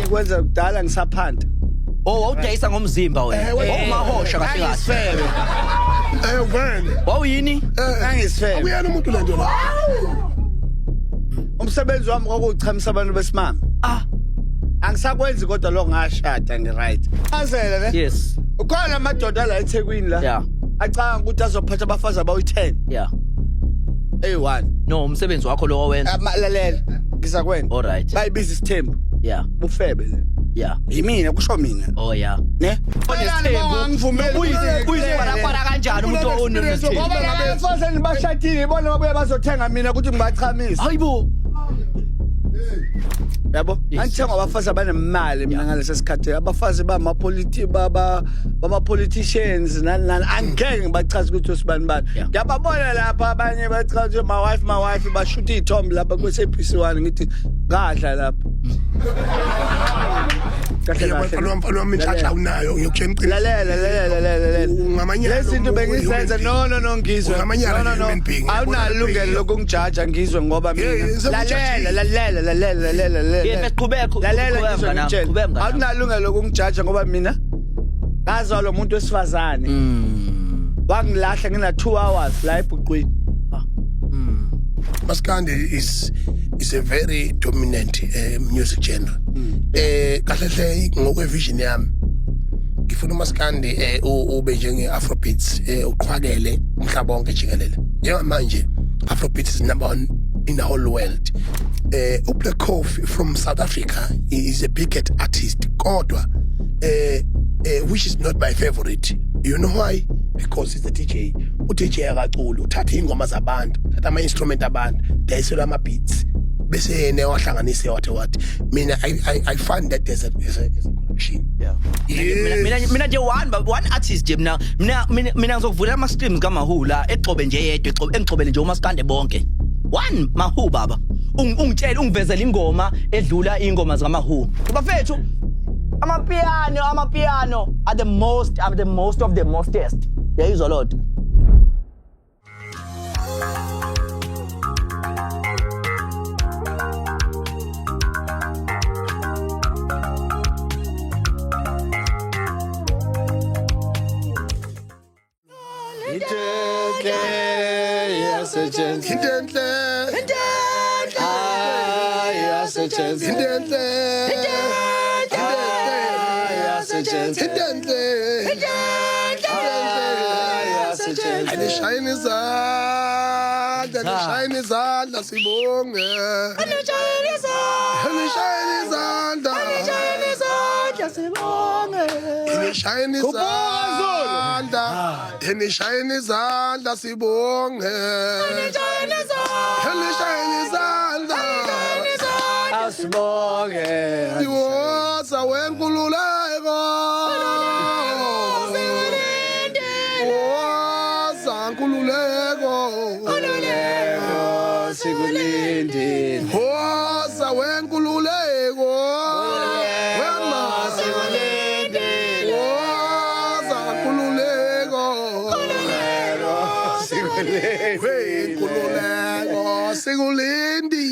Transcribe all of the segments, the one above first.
ngikwenza kudala ngisaphanda. Wawudayisa ngomzimba wena. Mahosha kahle Ngisifebe. Vele. Wawuyini? Ngisifebe. Uyena umuntu lento la. Umsebenzi wami kwakuchamisa abantu besimama. Angisakwenzi kodwa lo ngashada ngiright. Azele ne? Yes. Ukhona amadoda la eThekwini la. Yeah. Acanga ukuthi azophatha abafazi abayi10. Yeah. A1. No, umsebenzi wakho lo wawenza. Lalela. Ngisakwenza. All right. Bayibiza isithembu. Yeah. Bufebe le. Yeah. Yimina kusho mina. Oh yeah. Ne? Ngivumela uyizibala kanjani umuntu onesithembu? Ngoba abafazeni bashadile ibona babuye bazothenga mina ukuthi ngibachamisa. Hayibo. Yabo? Angithenga abafazi abanemali mina ngalesi sikhathi. Abafazi bama politicians nani angeke ngibachaze ukuthi usibani bani. Ngiyababona lapha abanye bachaze my wife bashuta izithombe lapha kweSABC1 ngithi ngadla lapha. Mfana wami inhlanhla unayo ngiyokutshela iqiniso. Lalela. Ungamanyala. Lezinto bengizenza no ngizwe. Ungamanyala human being. Awunalungelo lokungijaja ngizwe ngoba mina. Lalela. Yena siqhubeka. Lalela ngizwe. Awunalungelo lokungijaja ngoba mina ngazalwa umuntu wesifazane. Wangilahla ngina 2 hours la eBhuqweni. Maskandi is a very dominant music genre. Kahle ngokwe vision yami. Ngifuna uMaskandi ube njenge Afrobeats uqhwakele umhlaba wonke jikelele. Njengamanje Afrobeats is #1 in the whole world. Black Coffee from South Africa is a big artist. Kodwa which is not my favorite. You know why? Because it's a DJ. DJ akacula uthatha ingoma zabantu, uthatha ama instrument abantu, dayisela ama beats. Bese yena wahlanganise what. Mina I find that there's a connection. Yeah. Mina nje one artist nje mina ngizokuvula ama streams kaMahula exobe nje yedwa engixobele nje uMaskande bonke. One Mahu baba. Ungitshela ungivezela ingoma edlula ingoma zikaMahu. Bafethu amapiano are the most of the mostest. There is a lot. Eine Scheine Sand, sibonge. Eine Scheine Sand, sibonge. Eine Scheine Sand, sibonge. Diwosa wenkululeko. Sigulindi. Hosa wenkululeko. Wema sigulindi. Hosa kululeko. Kululeko sigulindi.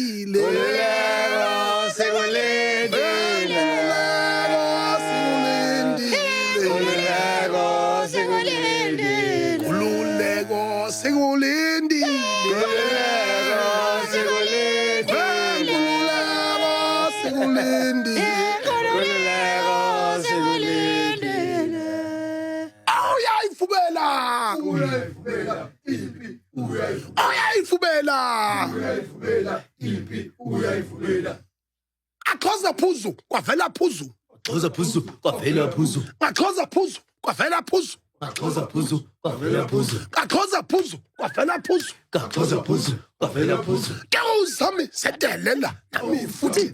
Uyayifubela. Axhoza phuzu kwavela phuzu. Axhoza phuzu kwavela phuzu. Axhoza phuzu kwavela phuzu. Axhoza phuzu kwavela phuzu. Axhoza phuzu kwavela phuzu. Axhoza phuzu kwavela phuzu. Ke uzami sedelela nami futhi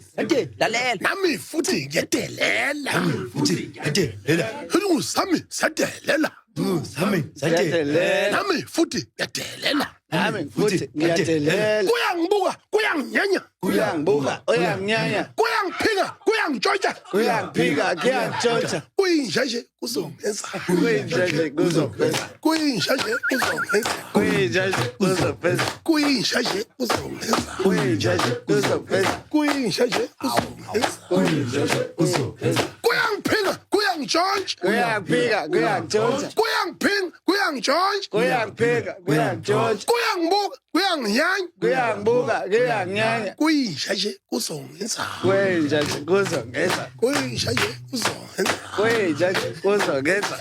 lalela nami futhi ngedelela futhi ngedelela uzami sedelela uzami sedelela nami futhi ngedelela nami futhi ngiyadelela kuyangibuka kuyanginyanya uyanginyanya kuyangiphika kuyangitshontsha Kuyangiphika kuyangitshontsha kuyinja nje kuzongenza kuyinja nje kuzoveza kuyinja nje kuzongenza kuyinja nje kuzoveza kuyinja nje kuzongenza kuyinja nje kuzoveza kuyinja nje kuzongenza kuyinja nje kuzoveza kuyangiphika kuyangitshontsha kuyangiphika kuyangitshontsha kuyangiphika kuyangitshontsha kuyangiphika kuyangitshontsha kuyangibuka kuyanginyanya kuyangibuka kuyangiyanya kuyinja nje kuzongenza kuyinja nje kuzongeza kuyinja nje kuzongenza kuyinja nje kuzongeza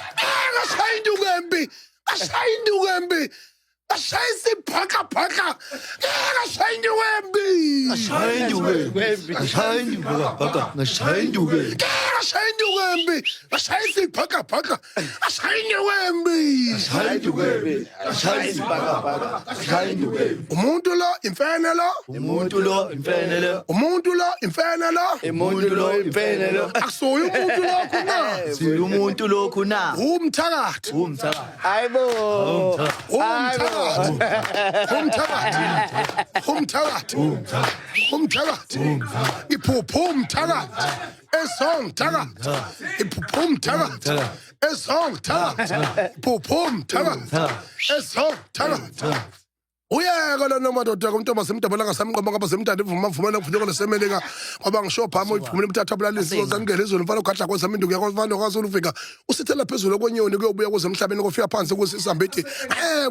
ngashaya induku embi ngashaya induku embi ngashaya isiphakabhaka ngashaya induku embi ngashaya induku embi ngashaya induku embi ngashaya isiphakabhaka ngashaya induku embi ngashaya isibhakabhaka ngashaya induku embi umuntu lo imfene lo umuntu lo imfenele umuntu lo imfene lo umuntu lo imfenelo akusuye umuntu lokho na siyo umuntu lokhu na umthakathi hayibo umthakathi iphupho umthakathi esongthakathi iphupho umthakathi esongthakathi iphupho umthakathi esongthakathi uyeka lo nomadoda kumntombi semdabola ngasamqomo ngaba semntanda ivuma vumela kufuneka lesemeleka ngoba ngisho phamo iphumile umthatha bulalisi uzangena izolo mfana ugadla kwezami nduku yakufana kwazulu ufika usithela phezulu kwenyoni kuyobuya kwezemhlabeni kufika phansi kusisambeti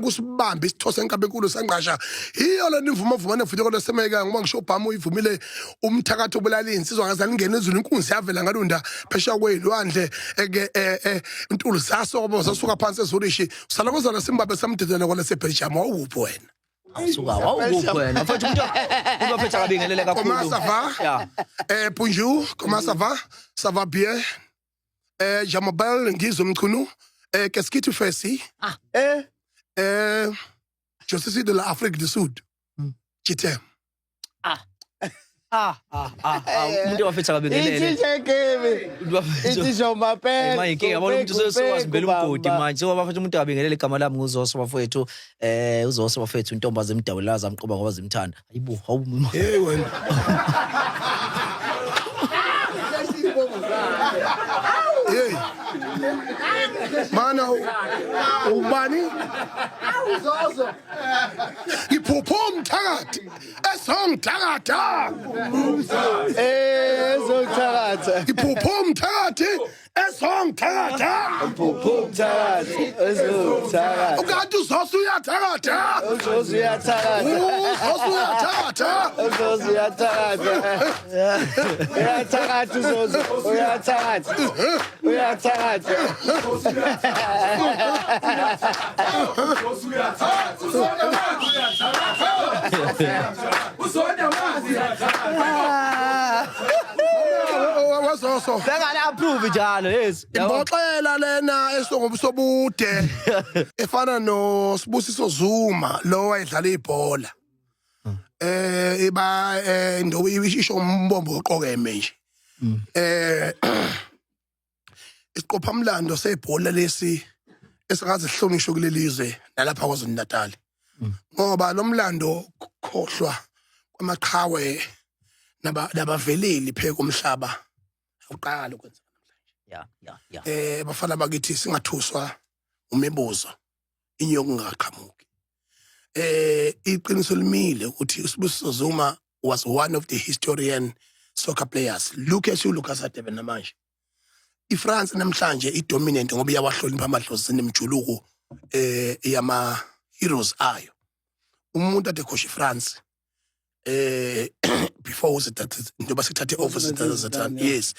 kusibambe isithose enkabe enkulu sangqasha iyo le imvuma vumana kufuneka lesemeleka ngoba ngisho phamo ivumile umthakathi obulalini insizwa ngazani ngene izulu inkunzi yavela ngalunda phesha kwelwandle intulu zaso ngoba zasuka phansi ezurishi usala kwezana simbabe samdedela kwalesebhejama wawupho wena suka wawukuphi wena mfethu umuntu uphetha kabingelele kakhulu Comment ça va? Bonjour, comment ça va bien? Je m'appelle Nguizo Mkunu. Qu'est-ce que tu fais ici? Je suis de l'Afrique du Sud. Je t'aime. umuntu wafetha kabingelele ithi shomapela manje inkinga yabona umuntu sewazimbela umgodi manje sewabafetha umuntu kabingelele igama lami nguZoso bafethu uZoso bafethu intombazi emdawula zamqoba ngoba zimthanda ayibo hawu Hey wena. Hey. Mana ubani? Iphupho umthakathi esongthakatha. ezokuthalatha Iphupho umthakathi esongthakatha. phuphuthakathi ezokuthalatha Ukanti uZoso uyathakatha. uzozi uyathakatha uZoso uyathakatha. uzozi uyathakatha uyathakatha uzozi uyathakatha uyathakatha Wazoso. sengane approve njalo yes Imboxela lena esongobusobude efana no Sibusiso Zuma lo wayedlala ibhola. Iba ndo isho umbombo oqokeme nje. Isiqopha umlando sebhola lesi esingaze sihlonishwe kulelizwe nalapha kwaZulu Natal. Ngoba lo mlando khohlwa kwamaqhawe nabaveleli pheko komhlaba uqala ukwenza yeah bafana bakithi singathuswa umebuzo inyoka ngaqhamuki iqiniso limile ukuthi uSibusiso Zuma was one of the historian soccer players. Look at Lucas Radebe namanje iFrance namhlanje idominant ngoba iyawahlonipha amadlozi nemjuluko yama heroes ayo umuntu ade coach France before was it that njengoba sithathe over that yes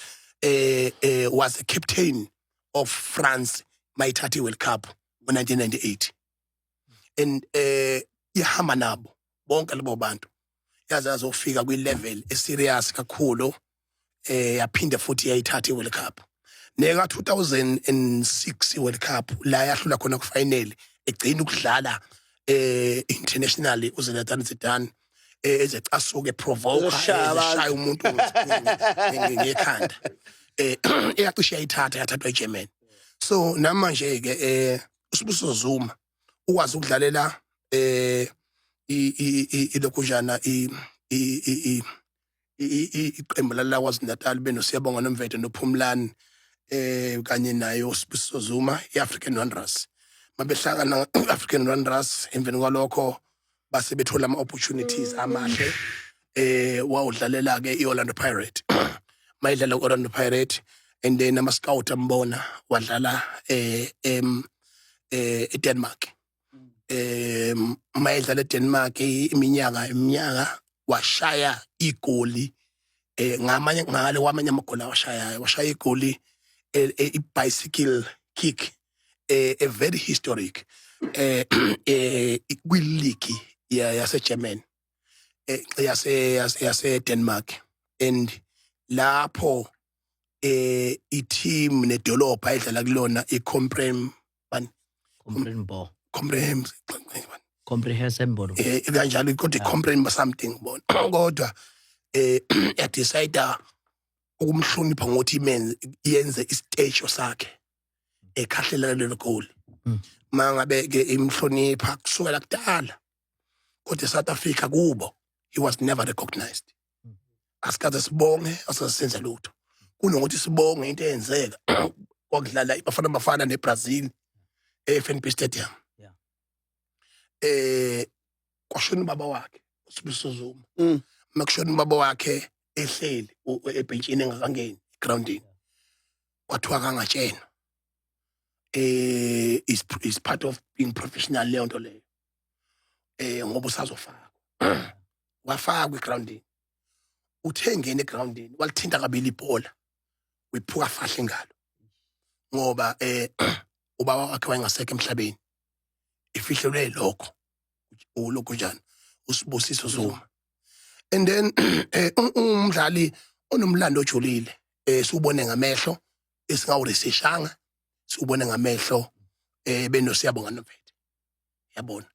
was the captain of France mayithathe World Cup ngo1998 and ihamba nabo bonke labo bantu yaze azofika kwi-level eserious kakhulu yaphinde futhi yayithatha iWorld Cup neka 2006 World Cup la yahlula khona ku final egcina ukudlala internationally uZinedine Zidane ezecasuke provoke shaya umuntu ngekhanda eyacishe yayithatha yathathwa eGermany so namanje ke uSibusiso Zuma ukwazi ukudlalela ilokujana iqembu la KwaZulu-Natal benosiyabonga Nomvethe noPhumlani kanye naye uSibusiso Zuma iAfrican Wanderers mabehlangana African Wanderers emveni kwalokho base bethola ama opportunities amahle wawudlalela ke iOrlando Pirates mayidlala uOrlando Pirates and then ama scout ambona wadlala eDenmark mayidlala eDenmark iminyaka washaya igoli ngamanye kwamanye amagoli washaya igoli bicycle kick a very historic kwi-league yase-German yase Denmark and lapho i-team nedolobha ayidlala kulona comprehensible kanjalo kodwa i-comprehend something bona kodwa yadecide ukumhlonipha ngokuthi yenze isitejo sakhe ekhahlela lelo goal mangabe ke imhlonipha kusukela kudala kodwa South Africa kubo he was never recognized asikaze sibonge asasenza lutho kunokuthi sibonge into eyenzeka kwakudlala bafana neBrazil eFNB Stadium kwashona ubaba wakhe uSibusiso Zuma makushona ubaba wakhe ehleli ebhentshini engakangeni groundini kwathiwa kangatshena is part of being professional leyo nto leyo ngoba usazofaka wafaka egroundini uthengene egroundini walithinta kabili ibhola wephuka fahle ngalo ngoba ubaba wakhe wayengasekho emhlabeni ifihlelwe lokho ulokho njani uSibusiso Zuma and then umdlali onomlando ojulile siubone ngamehlo esingawuresearchanga siubone ngamehlo benosiyabonga Nomvethe yabona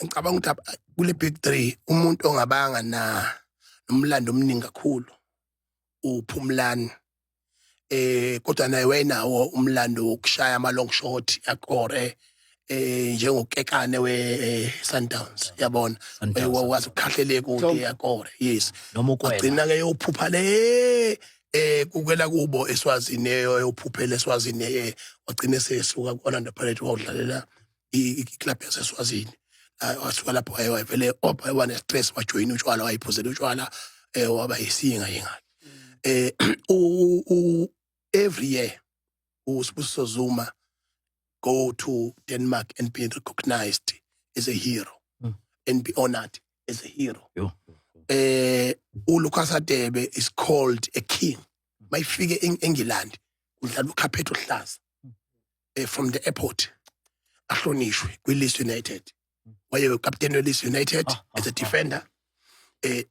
ngicabanga ukuthi kule big 3 umuntu ongabanga nomlando omningi kakhulu uPhumlani kodwa naye wayenawo umlando wokushaya ama long shot yakore njengokekane Sundowns yabona wazi ukukhahlele kude yakore yes noma ukwela agcina ke yophupha le kukwela kubo eSwazini eyophuphela eSwazini wagcina sesuka kuOrlando Pirates wawudlalela iclub yaseSwazini wasuka lapho wayevele wana stress wajoin utshwala wayiphuzela utshwala waba yisinga yengane every year uSibusiso Zuma go to Denmark and be recognized as a hero and be honored as a hero. uLucas Hadebe is called a king. Mayifike eNgilandi udlala ukhaphethe ohlaza from the airport ahlonishwe kwiLeeds United. Waye captain weLeeds United as a defender.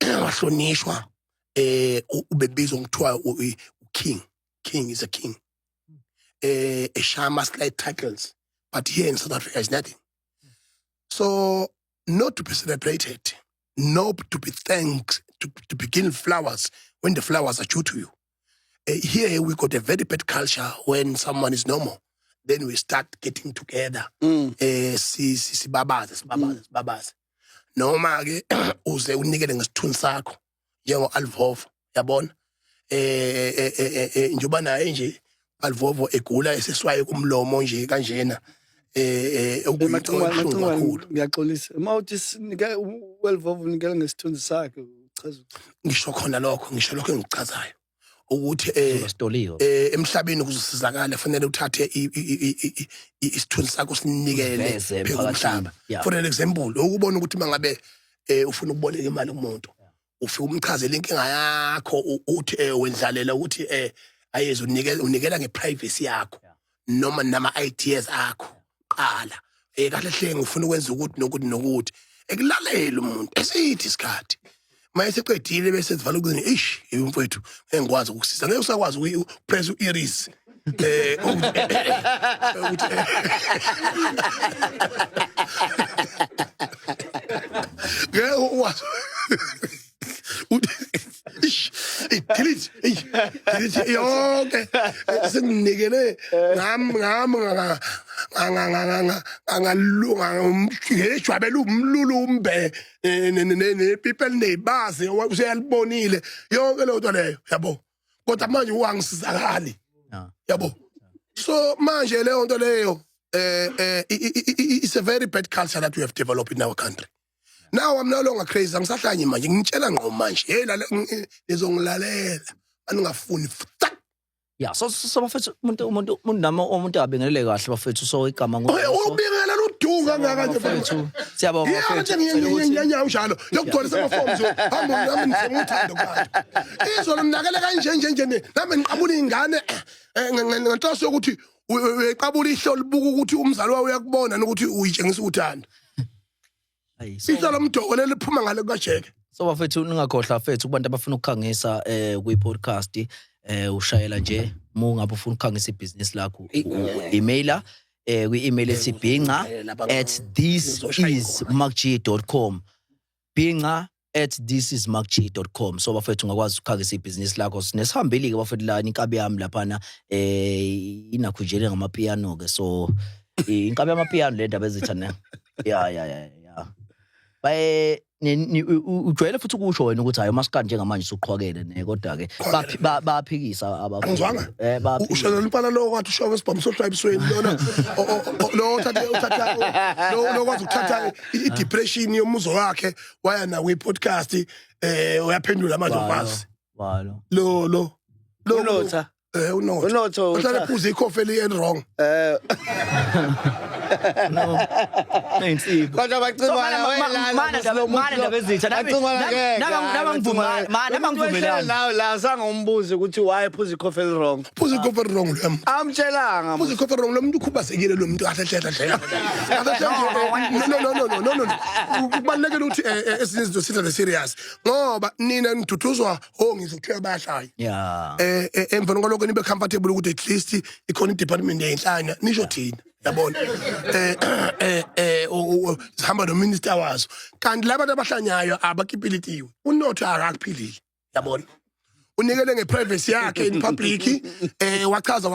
Wahlonishwa ubebizwa ngithiwa king. King is a king. A shama slide tackles, but here in South Africa is nothing. So not to be celebrated, not to be thanked, to begin flowers when the flowers are due to you. Here we got a very bad culture when someone is normal. Then we start getting together. Sibabaze. Noma ke uze unikele ngesithunzi sakho njengo Alvovo yabona njoba naye nje Alvovo egula eseswaye kumlomo nje kanjena kakhulu ngiyaxolisa mawuthi sinika uAlvovo unikela ngesithunzi sakhe uchaza ngisho khona lokho ngisho lokho engichazayo ukuthi emhlabeni kuzosizakala fanele uthathe isithunzi sakho sinikele phezulu. For an example ukubona ukuthi mangabe ufuna ukuboleka imali kumuntu ufike umchazele inkinga yakho uthi wendlalela ukuthi ayeze unikela ngeprivacy yakho noma nama ideas akho qala kahle hle ngifuna ukwenza ukuthi nokuthi ekulalela umuntu esithi isikhathi mayeseqedile bese sivala ukuzini mfowethu engikwazi ukusiza ngeke usakwazi ukupress uiris delete yonke senginikele ngejwabela umlulumbe ne people nebazi useyalibonile yonke lo nto leyo yabo kodwa manje wangisizakali yabo so manje leyo nto leyo it's a very bad culture that we have developed in our country. Now I'm no longer crazy. Angisahlanye manje ngitshela ngqo manje hey la lezongilalela aningafuni. Yeah, so bafethu umuntu abingelele kahle bafethu so igama ubingela ludunga ngakanje siyabonga bafethu ngiyanyawo njalo yokugcwala samaforms hamba nami ngithando kwayo izolo mnakele kanje nami ngiqabula ingane ngenhloso ukuthi uyiqabula ihlolo libuka ukuthi umzali wayo uyakubona nokuthi uyitshengisa uthando. Izolo mdoko liphuma ngale kajeke. So bafethu ningakhohlwa bafethu kubantu abafuna ukukhangisa kwi podcast ushayela nje mungabe ufuna ukukhangisa ibusiness lakho emaila kwi-email ethi binga@thisismarkg.com binga@thisismarkg.com. So bafethu ungakwazi ukukhangisa ibusiness lakho nesihambeli ke bafethu la inkabi yami laphana inakhujele ngamapiano ke so inkabi yamapiano le ndaba ezithana ya baye ujwayele futhi ukusho wena ukuthi hayi umaskandi njengamanje usuqhwakele ne kodwa ke baphikisa abafundi usho impala lo kwathi usho ngesibhamu sohlwayibisweni lona lo lo kwathi ukuthatha i-depression yomuzo wakhe waya na we-podcast uyaphendula manje ukwazi lo unotha unotho uhlala phuza ikhofi wrong no insipho kodwa bacimana mana ndaba ezitha nabangivumela la sangombuzi ukuthi why phuza ikhofi wrong lo amtshelanga phuza ikhofi wrong lo muntu ukhubazekile lo muntu ahlehla no kubalekile ukuthi ezinye izinto sithathe serious ngoba nina niduduzwa ngizokuthiya bayahlaya emva kwalokho nibe comfortable ukuthi at least ikhona i-department yenhlanya nisho thina yabona sihamba no minister wazo kanti labantu abahlanyayo abakhipilitiwe unotho akaphilile yabona unikele ngeprivacy yakhe in public wachaza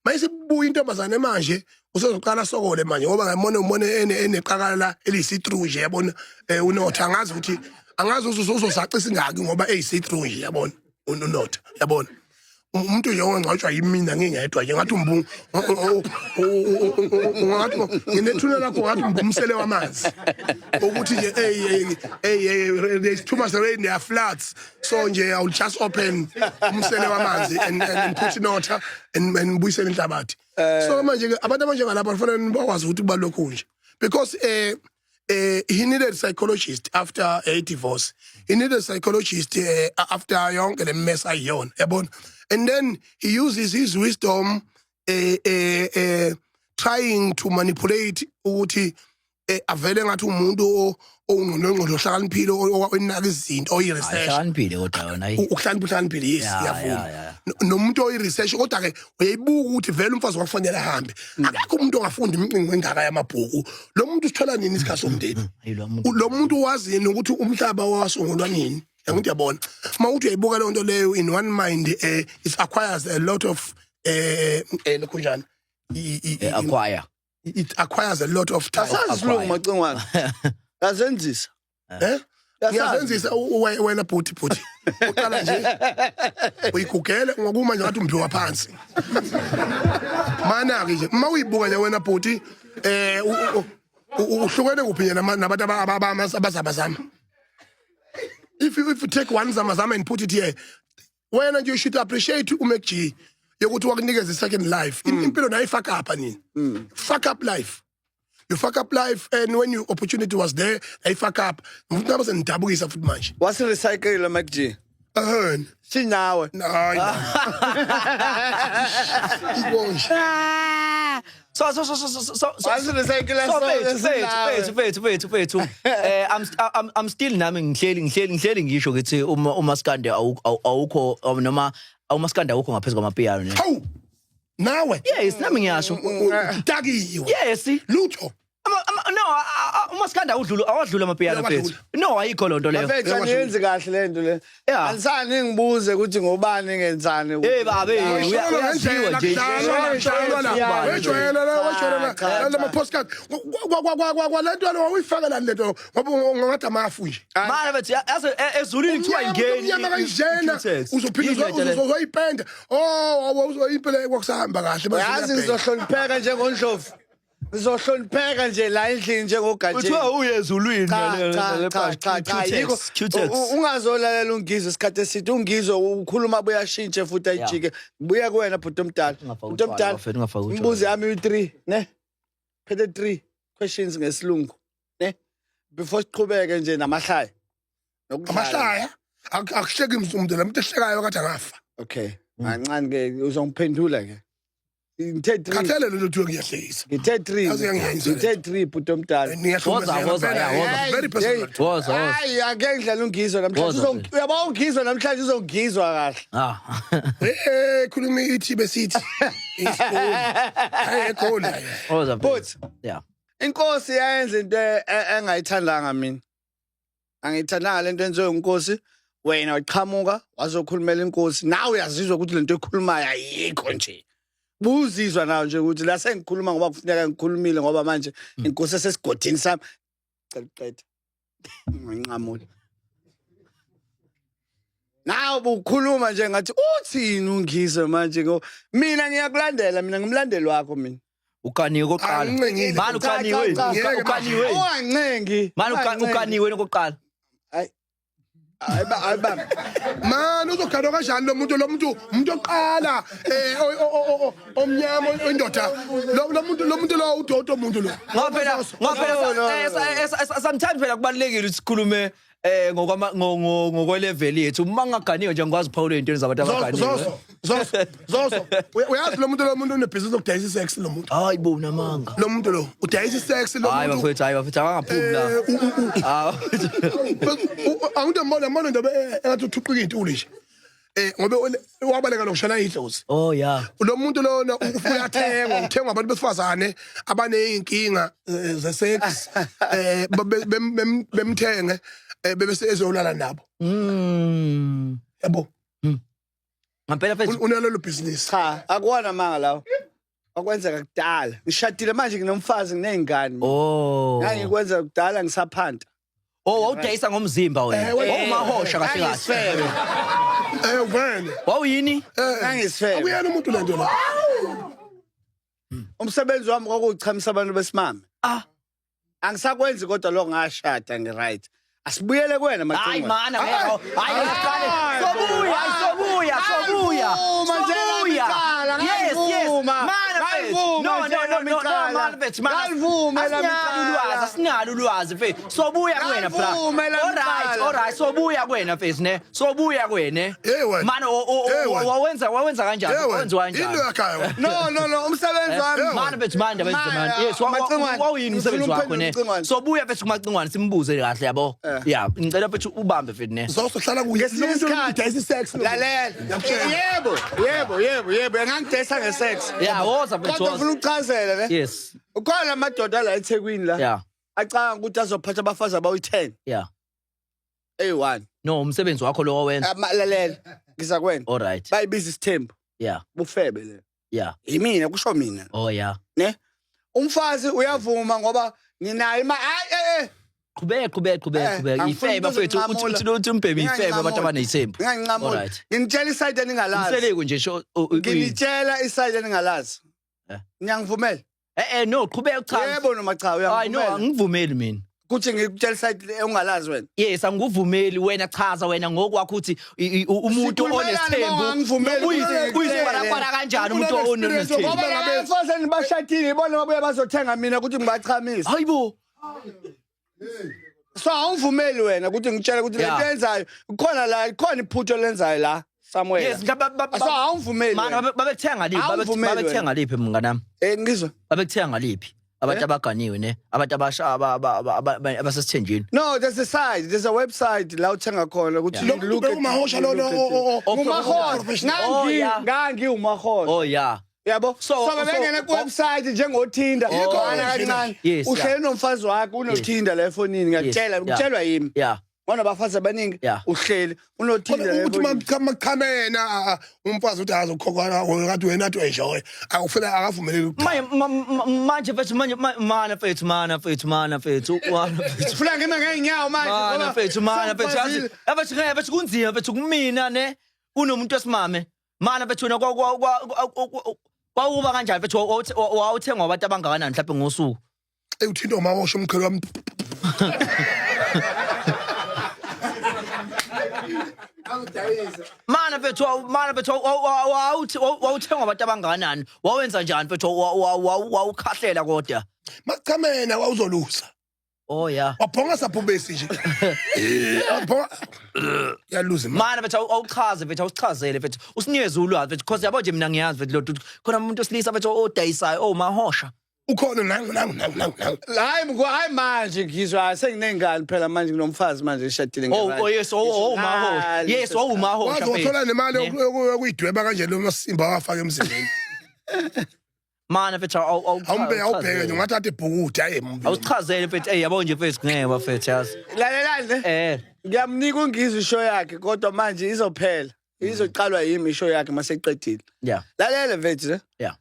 mayisibuya intombazane manje usezoqala sokole manje ngoba ngayimona eneqakala la elisi-through nje yabona unotho angazi ukuthi uzosacisa ingaki ngoba eyisi-through nje yabona unotho yabona umuntu nje ongangcwatshwa yimina ngingedwa nje ngathi ngathi nginethuna lakho ngathi umsele wamanzi ukuthi nje there's too much rain, there are floods, so nje I will just open umsele wamanzi and put in water and buyisele inhlabathi. So manje abantu abanje ngalapha kufanele bakwazi ukuthi kubalokho nje because he needed a psychologist after a divorce. He needed a psychologist after yonke le mess ayiyona yabona. And then he uses his wisdom trying to manipulate ukuthi avele ngathi umuntu ongqongqo ohlakaniphile owenaka izinto oyi-research hlakaniphile kodwa yona uhlakaniphile yes yafuna nomuntu oyi-research kodwa ke uyayibuka ukuthi vele umfazi wakufanele ahambe akekho umuntu ongafunda imicingo engaka yamabhuku lo muntu usithola nini isikhathi somndeni lo muntu wazini ukuthi umhlaba wasungulwa nini ngithi yabona mawuthi uyayibuka le nto leyo in one mind it acquires a lot of lokunjani it acquires a lot of time. Asasilungu macingwana yazenzisa ngiyazenzisa wena bhuti uqala nje uyigugele ngokuma nje ngathi umphiwa phansi mana ke nje mawuyibuka nje wena bhuti uhlukene kuphi nje nabantu abazamazama. If you take one zamazama and put it here, when you should appreciate uMacG yokuthi wakunikeza second life. Impilo nayo fuck up nini. Fuck up life. You fuck up life, and when your opportunity was there, I fuck up. Ngifuna senidabukisa futhi manje. Wasi recycle uMacG. Sinawe. So I'm still nami ngihleli ngisho ukuthi uMaskandi awukho noma uMaskandi awukho ngaphezulu kwamapiano ne. Hawu. Nawe. Yes, nami ngiyasho. Dakiwe. Yes. Lutho. No, uMaskandi awadlula amapiano mfethu. No ayikho lonto leyo. Mfethu angiyenzi kahle lento le. Yeah. Anisani ngibuze ukuthi ngobani ngenzani. Babe uyaziwa nje. wejwayela lama postcard kwalento wawuyifaka la lento ngoba ngathi amafu nje Mana bethi yazi ezulwini kuthiwa ingeni. Unyama kanjena uzophinda uzoyipenda uzoyiphela kwakusahamba kahle Yazi ngizohlonipheka njengondlovu. Ngizohlonipheka nje la endlini njengogajeni. Kuthiwa uyezulwini cha yiko ungazolalela ungizo isikhathi esithi ungizo ukhuluma buyashintshe futhi ayijike buya kuwena bhuti omdala bhuti omdala imbuzi yami u3 ne phethe 3 questions ngesilungu ne before siqhubeke nje namahlaya amahlaya akuhleki umuntu umuntu ehlekayo kathi angafa okay mancane ke uzongiphendula ke ngithe 3 khathele lento thiwe ngiyahlekisa ngithe 3 bhuti omdala very personal woza hayi ake ngidlala ungizo namhlanje uyabona ungizo namhlanje uzongizwa kahle khuluma ithi besithi isikole hayi woza but yeah inkosi yayenza into engayithandanga mina angiyithandanga lento enziwe inkosi wena uqhamuka wazokhulumela inkosi nawe uyazizwa ukuthi lento ekhulumayo ayikho nje buzizwa nawe nje ukuthi la sengikhuluma ngoba kufuneka ngikhulumile ngoba manje inkosi esesigodini sami celiqeda nginqamula nawe ukhuluma nje ngathi uthini ungizo manje ngo mina ngiyakulandela mina ngimlandeli wakho mina ukaniwe koqala manje ukaniwe ungancengi manje ukaniwe koqala Ayibamba man uzogada kanjani lo muntu oqala omnyama indoda lo muntu lo udodo umuntu lo ngaphela sometimes phela kubalekile ukuthi sikhulume ngokwelevel yethu mangaganiwe nje ngikwazi Paul into zabantu abaganiwe zoso uyazi lo muntu unebusiness okudayisa sex lo muntu hayibona manga lo muntu lo udayisa sex lo muntu hayi bafethu angaphumi la angidembona ndaba engathi uthuqika intuli nje ngobe wabaleka nokushana idlozi oh yeah lo muntu lona uyathengwa uthengwa abantu besifazane abaneyinkinga ze sex bemthenge bese ezolala nabo yabo ngampela mfethu unalelo business cha akuwana manga lawo akwenzeka kudala ngishadile manje nginomfazi nginezingane oh ngangikwenza kudala ngisaphanta wawudayisa ngomzimba wena wawumahosha kahle kahle wena wawuyini ngangisifebe akuyena umuntu lento la umsebenzi wami kwakuchamisa abantu besimame angisakwenzi kodwa lo ngashada ngiright asibuyele kuwena maqhinga hayi mana sobuya yes mana asinalo ulwazi mfethu sobuya kuwena bra alright sobuya kuwena mfethu ne sobuya kuwena mana wawenza kanjani wenziwa kanjani into yakhayo no umsebenzi wami mana mfethu manje yes wawuyini umsebenzi wakho ne sobuya mfethu kumacingwane simbuze kahle yabo yeah ngicela mfethu ubambe mfethu ne zohlala udayisa sex lalela yebo ngangidayisa ngesex yeah woza mfethu kodwa ufuna ukuchazela ne yes ukhona amadoda la eThekwini la yeah acanga ukuthi azophatha abafazi abayi10 yeah A1 no umsebenzi wakho lo wawenza lalela ngizakwena alright bayibiza isithembu yeah bufebe le yeah yimina kusho mina oh yeah ne umfazi uyavuma ngoba nginayo qhubeka ifebe bafethu uthi umbhemi ifebe abantu abanezithembu ngiyancamula ngitshela iside eningalazi umseleko nje sho ngitshela iside eningalazi ngiyangivumela no qhubeka cha yebo noma cha uyangivumela hayi no angivumeli mina kuthi ngikutshela iside ungalazi wena yes angikuvumeli wena chaza wena ngokwakho uthi umuntu onesithembu uyisikwala kanjani umuntu onesithembu ngoba abafazane bashadile ibona babuye bazothenga mina ukuthi ngibachamisa hayibo so awuvumeli wena ukuthi ngitshele ukuthi lento yenzayo khona la khona iphutho lenzayo la somewhere yes so awuvumeli mana babethenga liphi mnganami ngizwa babethenga liphi abantu abaganiwe ne abantu abasesithenjini no there's a website la uthenga khona ukuthi look umahosha lo umahosha ngangi umahosha oh yeah Yabo. So- bebengena so- ku website njengoTinder. Khona kancane. Yes, Uhlele nomfazi wakho unoTinder la efonini ngiyakutshela Yeah. ngitshelwa yimi. Yeah. Ngonabafazi abaningi Yeah. uhleli unoTinder la uthi efonini. makhamena umfazi uthi azokhokhwana ngathi wena athi enjoy akufuna akavumeleki Manje mfethu mana fethu. Ufuna ngime ngeenyawo manje Mana fethu. Abafethu kunzima fethu kumina ne. Unomuntu wesimame. Mana fethu wena kwauba kanjani fethu wawuthengwa abantu abangakanani mhlawumbe ngosuku. uthinta umawosho umkhulu wami Mana fethu wawuthengwa abantu abangakanani. Wawenza njani fethu wawukhahlela kodwa. makhamena wawuzolusa Oh yeah. wabhonga saphubesi nje wabhonga yaluza Mana fethu awuchaze fethu awusichazele fethu usinikeze ulwazi fethu because yabo nje mina ngiyazi fethu lo dude khona umuntu osilisa fethu odayisayo mahosha. ukhona nangu Hayi manje ngizwa senginengane phela manje kunomfazi manje eshadile Yes mahosha. Yes mahosha wazothola nemali yokuyidweba kanje lo masimba wafaka emzimbeni Mana fethu awubheke nje ungathi ade bhukuda awusichazele fethu yabo nje fethu ngeke fethu yazi. Lalelani ngiyamnika ungizwe ishow yakhe kodwa manje izophela izoqalwa yimi ishow yakhe maseqedile. Yeah. Lalela mfethu Yeah.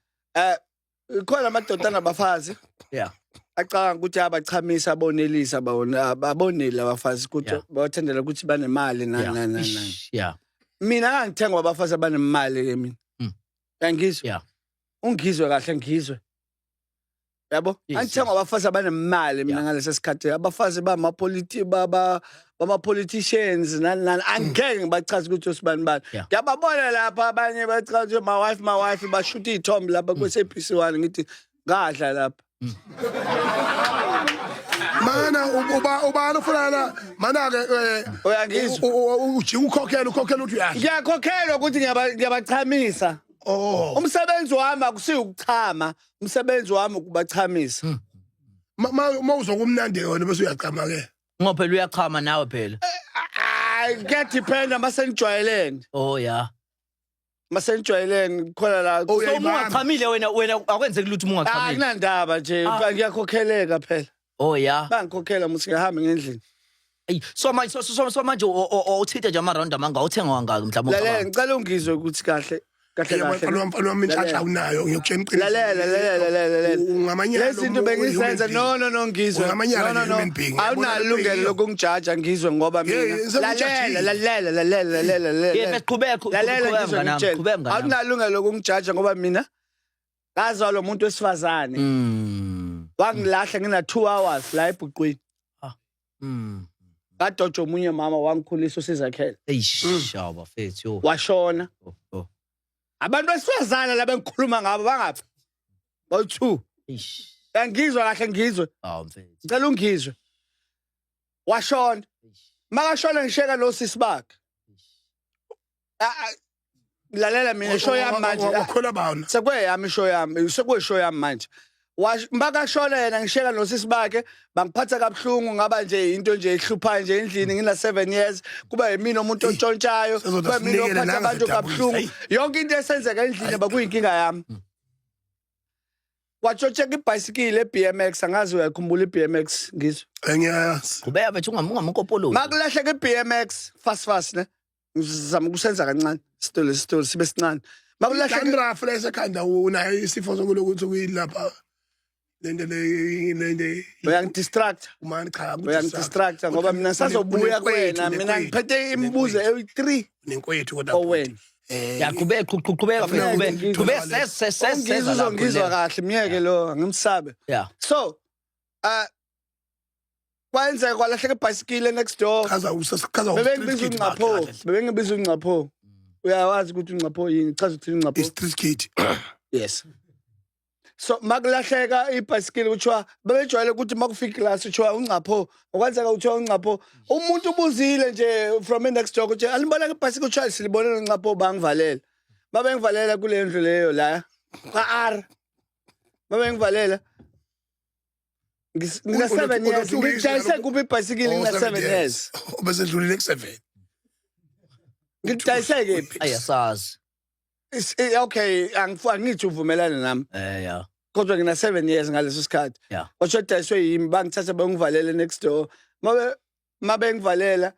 Khona amadoda nabafazi Yeah. acanga ukuthi abachamisa abonelisa babonile abafazi ukuthi Yeah. bawathendela ukuthi banemali na. Yeah. Mina angithengwa abafazi abanemali ke mina. Yangizwe. Yeah. Ungizwe kahle ngizwe. Yabo? Yes, Angithengwa abafazi abanemali mina ngalesa sikhathi. Abafazi bama politicians nani angeke ngibachaze ukuthi usibani bani. Yeah. Ngiyababona lapha abanye bachaze my wife bashuta izithombe lapha kweSABC1 ngithi ngadla lapha. mana ubani ufuna mana ke Uyangizwa? ujika ukhokhela uthi uyadla Ngiyakhokhelwa ukuthi ngiyabachamisa. Umsebenzi wami akusiyo ukuchama, umsebenzi wami ukubachamisa. mawuzokumnandi yona bese uyachama ke Ngophela uyachama nawe phela. Kuyadephenda masenijwayelene. Oh yeah. Masenijwayelene khona la. So ungachamile wena akwenzeki lutho ungachamile. Akunandaba nje ngiyakhokheleka phela. Oh yeah. Bangikhokhela musi ngihamba ngendlini. So manje uthitha nje ama round amanga uthenga wangaki mhlawumbe Lalela ngicela ungizwe ukuthi kahle. mfana wami inhlanhla unayo ngiyokutshela iqiniso Lalela. ungamanyalo Lezi zinto bengizenza no ngizwe. Ungamanyala nje human being. Awunalungelo lokungijaja ngizwe ngoba mina. Lalela. Yebo siqhubeka Lalela awunalungelo lokungijaja ngoba mina ngazalwa umuntu wesifazane. Wangilahla ngina 2 hours la eBhuqweni. Kadojo omunye mama wangikhulisa usizakhela. Shaba fethu. Washona. Abantu besifazana la bengikhuluma ngabo bangaphi? Bawu2. Ngizwe kahle ngizwe. Mfethu. Ngicela ungizwe. Washona. Makashona ngisheka lo sisi bakhe. Lalela mina show yami manje. wakhola bawona Sekweyami show yami, sekweshow yami manje. Makashona yena ngisheka nosisi bakhe bangiphatha kabuhlungu ngaba nje into nje ehluphayo nje endlini ngina 7 years kuba yimina umuntu ontshontshayo kuba mina ophatha abantu kabuhlungu yonke into esenzeka endlini bakuyinkinga yami. Watshotsheka ibhayisikile eBMX angazi uyakhumbula iBMX ngizwe. ngiyayazi Qhubeka bethu ungamunkopolo. Makulahleka iBMX fast ne. Ngizama ukusenza kancane story sibe sincane. Makulahleka Sandra Fraser khanda unayo isifo sokulokuthi kuyilapha lende uyangidistract. umani cha Uyangidistract ngoba mina sazobuya kuwena mina ngiphethe imibuzo e3 nenkwethu kodwa owena. Yaqhubeka Ngizwa kahle miyeke lo ngimsabe. Yeah. So kwenza kwalahleka ibhayisikile next door. chaza Bebengibiza ungcapho. Uyawazi ukuthi ungcapho yini chaza ukuthi ungcapho. street kid Yes. So makulahleka ibhayisikile kuthiwa bebejwayele ukuthi makufika class kuthiwa ungcapho okwenzeka kuthiwa ungcapho umuntu ubuzile nje from next door kuthi alibona ibhayisikile kuthiwa silibonela ungcapho bangivalela babengivalela kule ndlu leyo la ka-R babengivalela ngina 7 years ngijayise kuphi ibhayisikile ngina 7 years bese dlulile ku7 ngijayise kephi Ayasazi. okay angithi uvumelana nami yeah. kodwa ngina 7 years ngaleso sikhathi Yeah. oshadiswe yimi bangithatha bengivalele next door mabe ngivalela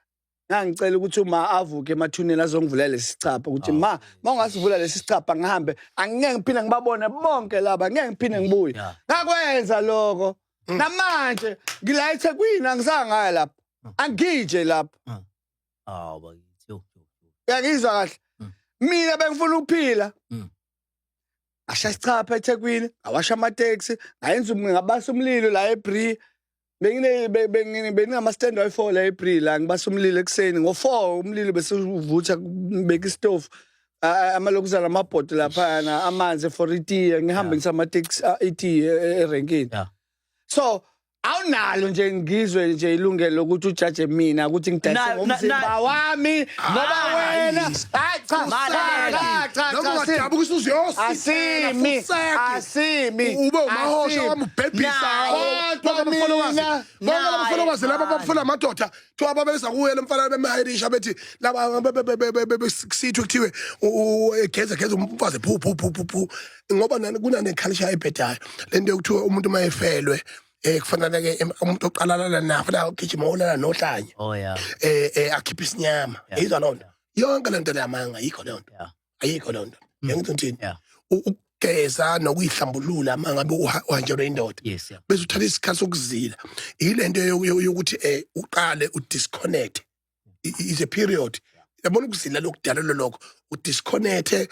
ngangicela ukuthi uma avuke emathuneni azongivulela lesicapha ukuthi ma ungasivula lesicapha ngihambe angeke ngiphinde ngibabone bonke laba ngeke ngiphinde ngibuye ngakwenza lokho namanje ngila eThekwini angizange ngaya lapha angije lapha bakithi uyangizwa kahle mina bengifuna ukuphila ashaya isicapha eThekwini awasha ama-taxi ngayenza ngabasa umlilo la eBree benginama standby 4 la eBree la ngibasa umlilo ekseni ngo4 umlilo bese uvutha beka istove amalokuzana amabhodo lapha na amanzi for itiye ngihambe ngisama taxi itiye erenkini so awunalo nje ngizwe nje ilungelo lokuthi ujaje mina ukuthi ngidayise ngomzimba wami ngoba wena hayi cha noma ungajabuka usuziyosipha asimi ube umahosha wami ubhebhisa kodwa mina bonke labafolokazi laba abafuna amadoda thiwa babeza kuye lemfana bemahirisha bethi laba besithu kuthiwe egeza umfazi phu ngoba kunane culture ebhedayo lento yokuthiwa umuntu mayefelwe kufanele ke umuntu oqalalana naye kufanele ugijima olala nohlanye akhipha isinyama yizwa lonto yonke lento lamanga yikho lonto ayikho lonto ngithi uthini ukugeza nokuyihlambulula mangabe uhanjelwe indoda bese uthatha isikhathi sokuzila ilento yokuthi uqale udisconnect is a period yabona ukuzila lokudalelo lokho udisconnect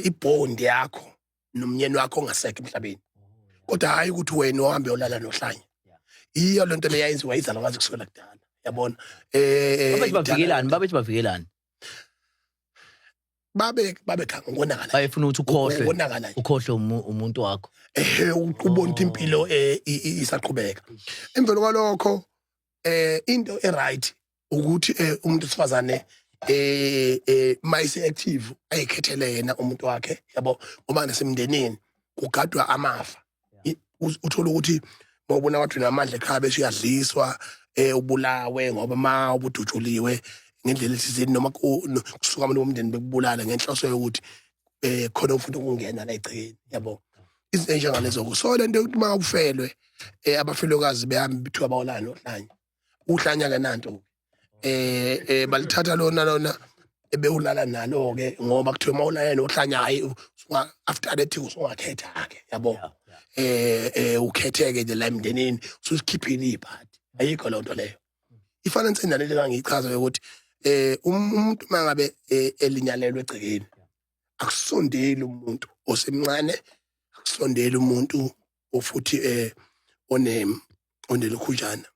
ibond yakho nomnyeni wakho ongasekho emhlabeni kodwa hayi ukuthi wena uhambe uyolala nohlanye iyo lento leyayenziwa izalakazi kusukela kudala yabona babethi bavikelani babe khanga ngonakala bayefuna ukuthi ukhohle umuntu wakho ubona ukuthi impilo isaqhubeka emvelo kwalokho into eright ukuthi umuntu osifazane mayise active ayikhethele yena umuntu wakhe yabo ngoba nasemndenini kugadwa amafa uthola ukuthi mawubona wathi namandla ekhaya bese uyadliswa ubulawe ngoba ma ubudutshuliwe ngendlela ethizeni noma kusuka abantu bomndeni bekubulala ngenhloso yokuthi khona ufuna ukungena la egcekeni yabo izinto njengalezo so lento ukuthi mawufelwe abafelokazi behambe bithiwa bawolana nohlanya uhlanya ke nanto balithatha lona ebewulala nalo ke ngoba kuthiwa mawulala nohlanya hayi after that usungakhetha ke yabo ukhetheke nje la emndenini ususikhiphile ibhadi ayikho lonto leyo ifana nsendane le ngiyichaza ukuthi umuntu mangabe elinyalelwe egcekeni akusondeli umuntu osemncane akusondeli umuntu ofuthi onelukhujana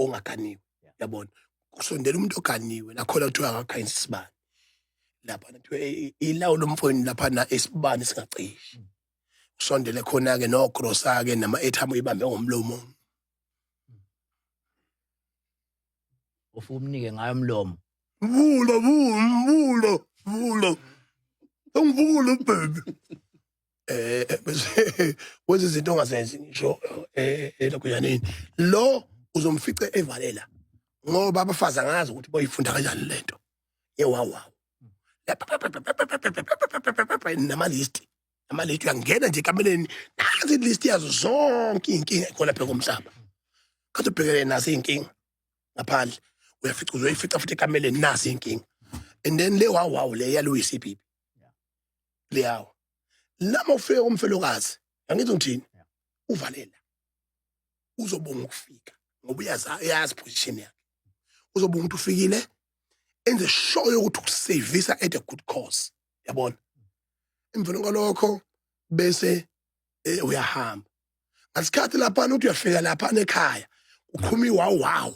ongaganiwe yabona kusondela umuntu oganiwe nakhona kuthiwa akakhanyisa isibani lapha nathiwa ilawo lomfoni lapha na esibani singacishi usondele khona ke nogrosa ke nama-airtime uyibambe ngomlomo ufuna umnike ngayo umlomo vula ungivula baby bese wenza izinto ongazenzi ngisho lokho yanini lo uzomfica evalela ngoba abafazi angazi ukuthi boyifunda kanjani lento yewawa namalisti amalithi uyangena nje kameleni nazi list yazo zonke inkinga khona phela komhlaba kathi ubhekele nazo inkinga ngaphandle uyafica uzoyifica futhi kameleni nazi inkinga and then le wawu le yaluyisi ipipi le yawo lama ufike umfelokazi angithi ngithini uvalela uzobonga ukufika ngoba uyazi position yakhe uzobonga ukuthi ufikile enze sure ukuthi ukusavisa at a good cause yabona emveni kwalokho bese uyahamba ngasikhathi lapha uthi uyafika lapha ekhaya uqhumi wawu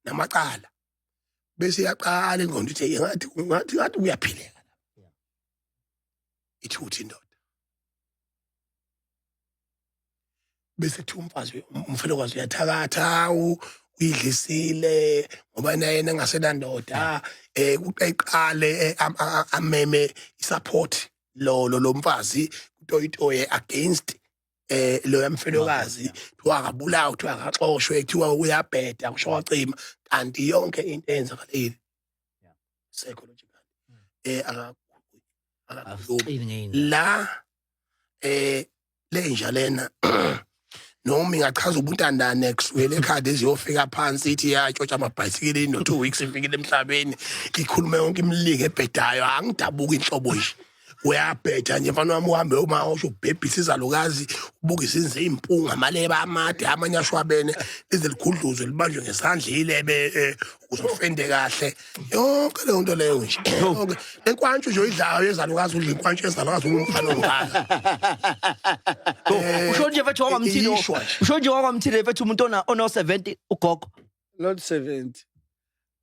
namacala bese yaqala ingqondo ithi ngathi uyaphileka lapha ithuthi indoda bese kuthi umfazi umfelokazi uyathakatha uyidlisile ngoba naye engasenandoda uqeqale ameme isupport lo mfazi utoyitoye against lo yamfelokazi kuthiwa akabulawa kuthiwa akaxoshwe kuthiwa uyabheda kusho wacima kanti yonke into eyenzakalile psychological la lenja lena noma ingachaza ubuntandane kusukela ekhadi eziyofika phansi ithi yatshotha amabhayisikili no 2 weeks ifikile emhlabeni ikhulume yonke imilike ebhedayo angidabuka inhlobo nje uyabhetha nje mfana wami uhambe uma usho ubhebhisa izalukazi ubuka izinze impunga amaleba amade amanye ashwabene izilikhudluzo libanjwe ngesandla ilebe uzofende kahle yonke leyo nto leyo nje yonke lenkwantshu nje oyidlayo yezalukazi udla inkwantshu yezalukazi umfana ongaka usho nje mfethu wakwamthile usho nje wakwamthile mfethu umuntu ono 70 ugogo not 70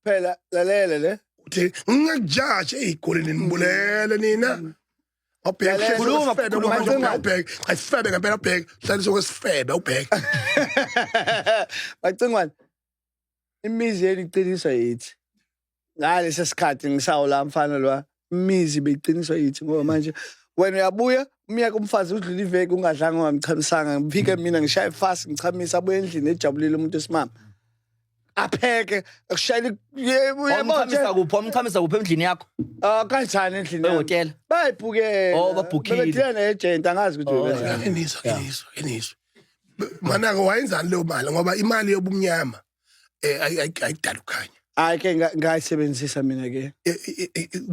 phela lalela le uthi ngingajaji eyigoleni nibulele nina Asifebe ngempela ubheke hlaliswe kwesifebe ubheke Bacingwane imizi yeli iqiniswa yithi ngalesa sikhathi ngisawo la mfana lo imizi beyiqiniswa yithi ngoba manje wena uyabuya umyaka umfazi udlula iveki ungadlanga ungamchamisanga ngifike mina ngishaya fast ngichamisa abuye endlini ejabulile umuntu esimama apheke akushayela uyabona kuphi umchamisa kuphi endlini yakho kanjani endlini ehotela bayibhuke babhukile bethina neagent angazi ukuthi nginiswa mana ke wayenzani leyo mali ngoba imali yobumnyama ayidala ukhanya hayi ke ngayisebenzisa mina ke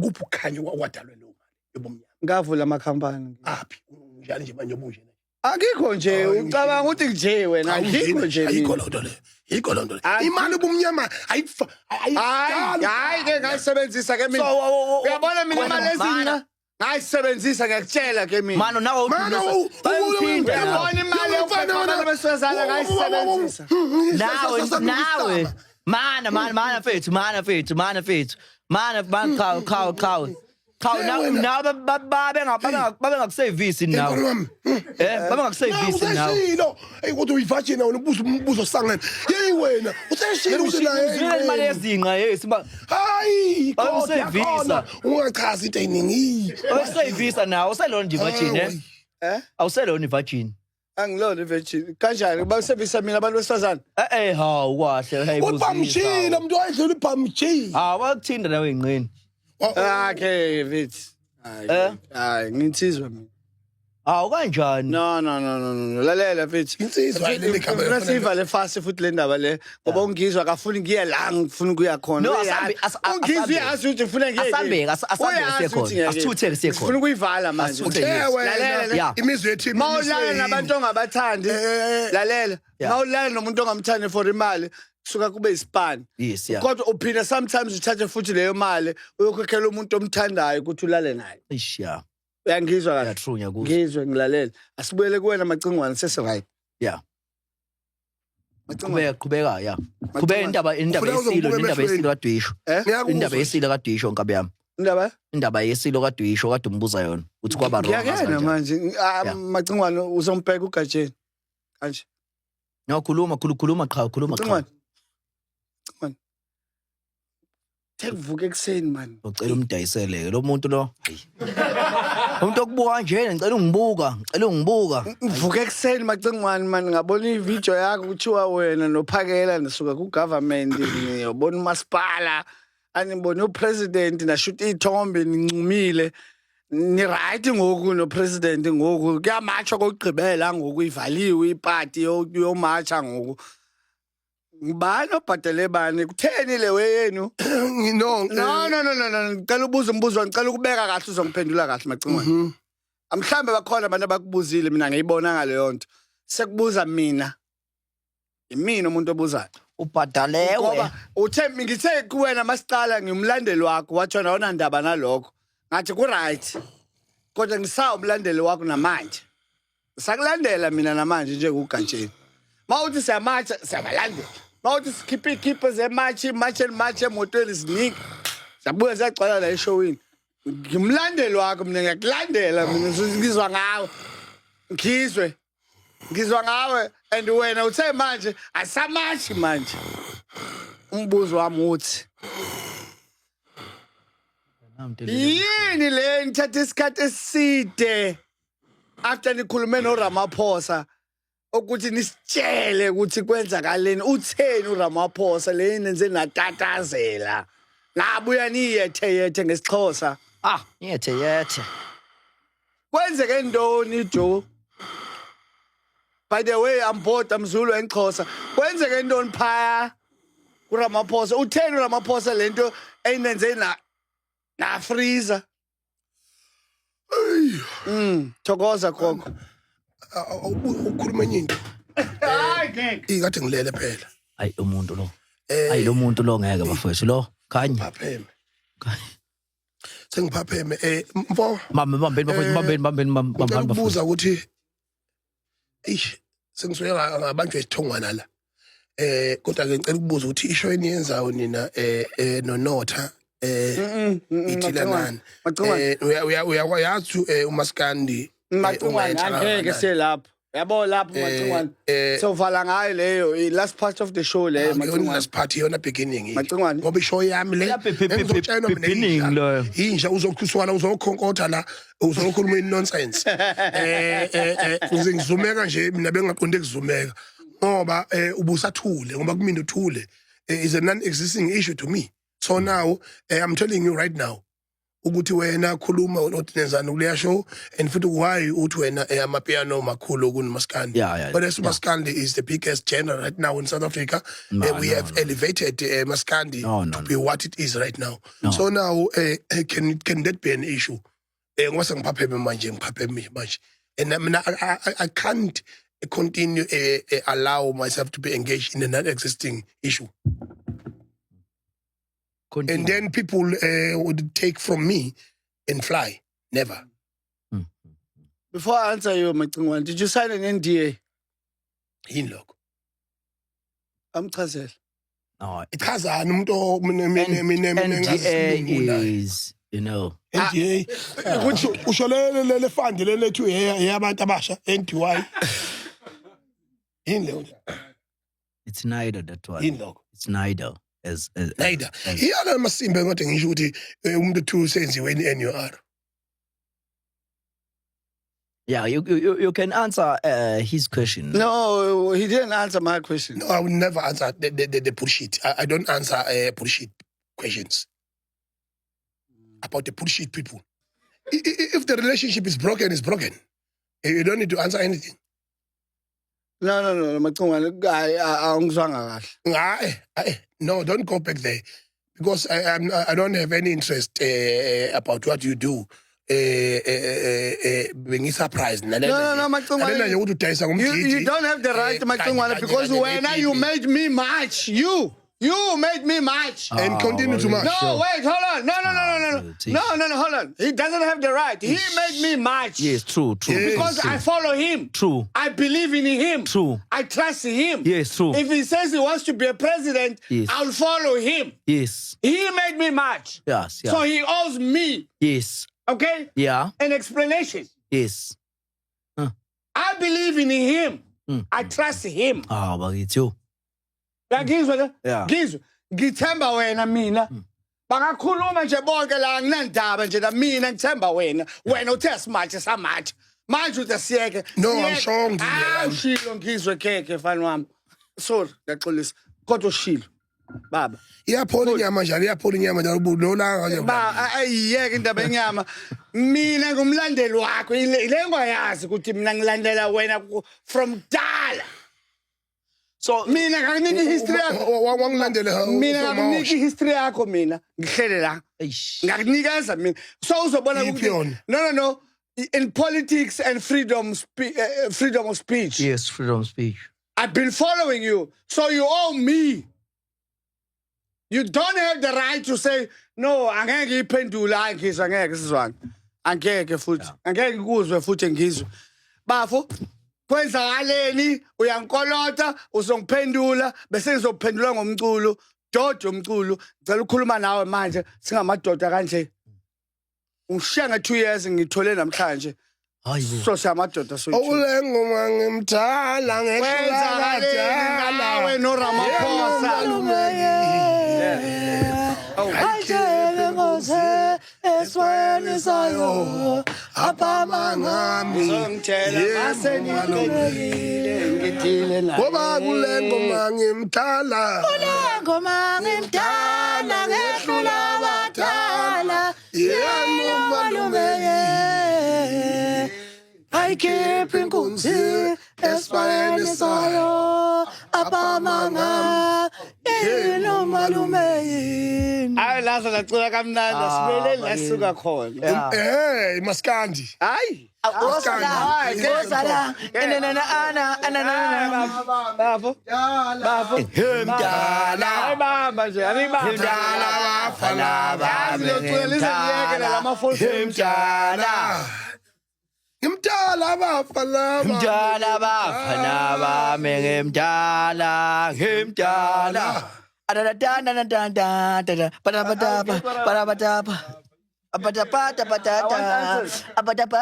kuphi ukhanya kwadalwe leyo mali yobumnyama ngavula amakhampani aphi njalo nje manje obunje akikho nje ucabanga ukuthi nje wena akikho nje ayikho lonto le yikho lonto le imali ubumnyama hayi ke ngayisebenzisa ke mina uyabona mina imali ezinga ngayisebenzisa ngiyakutshela ke mina mano nawe uyabona imali yokufana besizana ngayisebenzisa nawe mana fethu Khawu nawe babe ngakusevisi nawe babe ngakusevisi nawe hey kodwa uyivajina wena ubuzo sangena hey wena useshilo ukuthi naye imali yezinqa yesiba hayi awusevisa ungachaza into eyiningi awusevisa nawe uselona nje virgin awuselona virgin angilona virgin kanjani basebenzisa mina abantu besifazana hawu kahle hey ubamshila umuntu wayedlula ibhamji wakuthinda nawe inqini okay vithi hayi nginsizwa mina kanjani no lalela vithi insizwa leli kamera siva le fast futhi le ndaba le ngoba ungizwa akafuni ngiye la ngifuna ukuya khona ungizwa yazi ukuthi ngifuna ngiye asambeka sekhona asithutheke sekhona ngifuna ukuyivala manje lalela imizwe yethi mawulala nabantu ongabathandi lalela mawulala nomuntu ongamthandi for imali suka kube ispan kodwa uphina sometimes uthathe futhi leyo mali uyokhokhela umuntu omthandayo ukuthi ulale naye ya uyangizwa kahle true nyakuzo ngizwe ngilalela asibuyele kuwena macingwane sese right yeah qhubeka ya qhubeka indaba yesilo kadwisho indaba yesilo kadwisho nkabe yami indaba yesilo kadwisho kade umbuza yona uthi kwaba wrong ngiyakena manje macingwane uzombheka ugajeni kanje no khuluma qha Tekuvuka ekseni man. Ucela umdayisele lo muntu lo. Umuntu okubuka nje ngicela ungibuka. Uvuka ekseni macingwane man ngabona ivideo yakho kuthiwa wena nophakela nisuka ku government ngiyobona umasipala anibona upresident na shoot ithombe nincumile. Ni right ngoku no president ngoku kuyamacha kokugqibela ngoku ivaliwe iparty yomacha ngoku. Ngibani obhadele bani kutheni le weyenu no ngicela ubuza umbuzo ngicela ukubeka kahle uzongiphendula kahle macingwane amhlambe bakhona abantu abakubuzile mina ngiyibona ngaleyo nto sekubuza mina imina umuntu obuzayo ubhadalewe ngoba uthe ngithe kuwena masiqala ngimlandeli wakho wathona wona ndaba nalokho ngathi ku right kodwa ngisawu umlandeli wakho namanje sakulandela mina namanje nje kugantsheni mawuthi siyamacha siyabalandela mawuthi sikhiphe zematch emotweni ziningi sabuya zagcwala la eshowini ngimlandeli wakho mina ngiyakulandela mina ngizwa ngawe ngizwa ngawe and wena uthe manje asamachi manje umbuzo wami uthi yini le ngithatha isikhathi eside after nikhulume noRamaphosa ukuthi nisitshele ukuthi kwenzakaleni utheni uRamaphosa le nenze natatazela nabuya niyethe ngesixhosa yethe kwenzeke ntoni Joe? By the way, I'm bored, I'm Zulu and Xhosa. Kwenzeke ntoni phaya kuRamaphosa? Utheni uRamaphosa lento eyinenze na freezer? Thokoza gogo. Ukhuluma enye into. Hayi ngeke. Ikade ngilele phela. Hayi umuntu lo. Hayi lo muntu lo ngeke bafowethu lo. Khanye. Phapheme. Sengiphapheme mfo. Bambeni. Ubuza ukuthi sengisuka ngabantu esithongwana la. Kodwa ke ngicela ukubuza ukuthi isho eniyenzayo nina noNotha ithila nani? Uyayazi uMaskandi Macingwane angeke selapho. Yabo lapho Macingwane. Sovala ngayo leyo last part of the show leyo Macingwane. Last part yona beginning. Macingwane. Ngoba ishow yami le beginning lo. Inja uzokhuliswana uzokhonkotha la uzokhuluma nonsense. Kuze ngizumeka nje mina bengaqonde kuzumeka. Ngoba ubusathule ngoba kumina uthule is a non-existing issue to me. So now I'm telling you right now ukuthi wena khuluma unotinezana kuleya show and futhi why uthi wena amapiano makhulu kuNomaskandi. But as Maskandi is the biggest genre right now in South Africa. We have elevated Maskandi to be what it is right now. So now can that be an issue? Ngoba ngiphapheme manje. And I can't continue allow myself to be engaged in a non-existing issue. And then people would take from me and fly. Never. Before I answer you, Macingwane, did you sign an NDA? Yini lokho? Amchazela. No, Ichazana umuntu NDA is, you know. NDA. Ukuthi usho le fund le lethu yabantu abasha NDY. Yini lokho? It's neither that one. Yini lokho? It's neither. Neither. Iyala masimbe kodwa ngisho ukuthi umuntu thu senziwe NUR. Yeah, you can answer his question. No, he didn't answer my question. No, I would never answer the bullshit. I don't answer bullshit questions about the bullshit people. If the relationship is broken, it's broken. You don't need to answer anything. No, Macingwane, angizwanga kahle. No, don't go back there because I don't have any interest about what you do. Being surprised. No, Macingwane. You don't have the right, Macingwane, because when you made me march, you made me march. And continue to march. No, wait, hold on. No, hold on. He doesn't have the right. He made me march. Yes, true. Yes. Because I follow him. True. I believe in him. True. I trust him. Yes, true. If he says he wants to be a president, yes, I'll follow him. Yes. He made me march. Yes, yeah. So he owes me. Yes. Okay? Yeah. An explanation. Yes. I believe in him. I trust him. But it's you. Ngizwe Yeah. Ngithemba wena mina. Bangakhuluma nje bonke la nginandaba nje na mina ngithemba wena. Wena uthe simathe samathe. Manje utasiyeke. No, I'm sure Shilo ngizwe keke mfana wami. Sorry, ngaxolisa. Kodwa ushilo. Baba. Iyaphola inyama njalo ubulolanga nje. Ayiyeke indaba enyama. Mina ngumlandeli wakho. Ile ngwayazi ukuthi mina ngilandela wena from dala. So mina ngakuniki history yakho. Wangilandele Mina ngakuniki history yakho mina. Ngihlele la. Ngakunikeza mina. So uzobona ukuthi no. In politics and freedom of speech. Yes, freedom of speech. I've been following you. So you owe me. You don't have the right to say no, angeke iphendula ngizwe angeke sizwane. Angeke futhi. Angeke ngikuzwe futhi ngizwe. Bafo kwenzakaleni uyankolota uzongiphendula bese ngizophendula ngomculo dodo umculo ngicela ukukhuluma nawe manje singamadoda kanje ungishiya nga 2 years ngithole namhlanje hayibo so siyamadoda so ule ngoma ngimdala ngehlala nawe no Ramaphosa ayitshele ngose esweni sayo abamangami ngitshela mase ngithile la ngoba kule ngoma ngimdala ngoma ngimdala ngehlula abadala yena malume Sikhipha inkunzi esifayeni sayo abamanga inomalume yini. Hayi lazo lacula kamnandi sibele lasuka khona. Maskandi. Hayi. Osala, osala, Bafo. Bafo. Mdala. Hayi bamba nje, anibamba. Mdala bafana bami. Locula liziyeke lamafoto. Mdala. Ngimdala bafana. Mdala bafana bami ngimdala, ngimdala. Adadadadadadadada, badabadaba, badabadaba. Abadabada badada, abadabada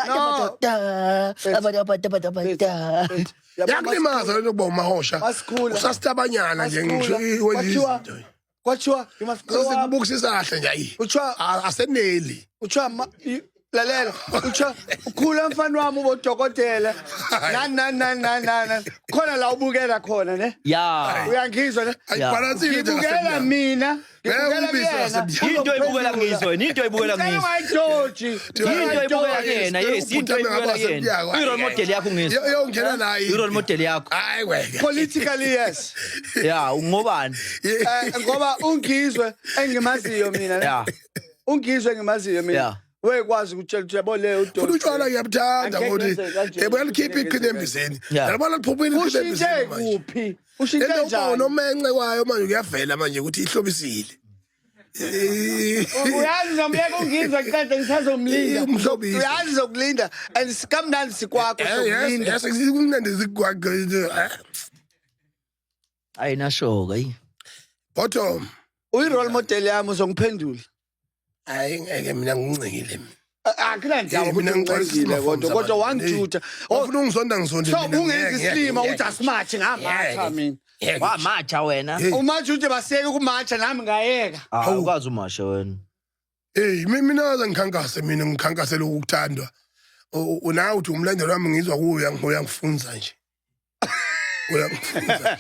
badada. Yakulimaza lento kuba umahosha. Usasitabanyana nje ngisho wezinto. Kwathiwa you must grow up. Sikubukisisa kahle nje ayi. Kuthiwa Aseneli. kuthiwa lalela kuthiwa ukhula mfana wami ubodokotela na khona la ubukela khona ne Ya. uyangizwa ne Ayibalansile nje ngibukela mina ngibukela yena Into ebukela ngizo, into ebukela ngizo. George Into ebukela yena, yes, into ebukela yena. I-role model yakho ngizo. Yo ngena nayi. I-role model yakho. Hayi weke. politically yes Ya, ngobani? ngoba ungizwe engimaziyo mina Ya. ungizwe engimaziyo mina Yeah. wekwazi ukutshela ukuthi yabo le Futhi uDoctor utshwala ngiyabthanda ngokuthi ebuyalikhipha iqhina embizeni. Yeah. Yabona liphumile iqhina ushintshe embizeni manje. kuphi ushintshe Lento njani nomence kwayo manje kuyavela manje ukuthi ihlobisile. uyazi nomyeka ungizwe qede ngisazomlinda Umhlobisi. uyazi zokulinda and sikamnandi sikwakho sokulinda Yes, kumnandi zikwaqe. Ayinasho ke. Bottom. uyi-role model yami uzongiphendula Hayi ngeke mina ngincikile mina. akunandawo Mina ngicingile kodwa wangijutha Ufuna ungisonda ngisonde so ungenza isilima uthi asimathi ngamatha mina Wamatha wena. umathi uthi baseke ukumatha nami ngayeka Awukazi umasha wena. Hey mina waze ngikhankase mina ngikhankasela ukuthandwa. Una uthi umlandeli wami ngizwa kuyo uyangifunza nje. Uyangifunza.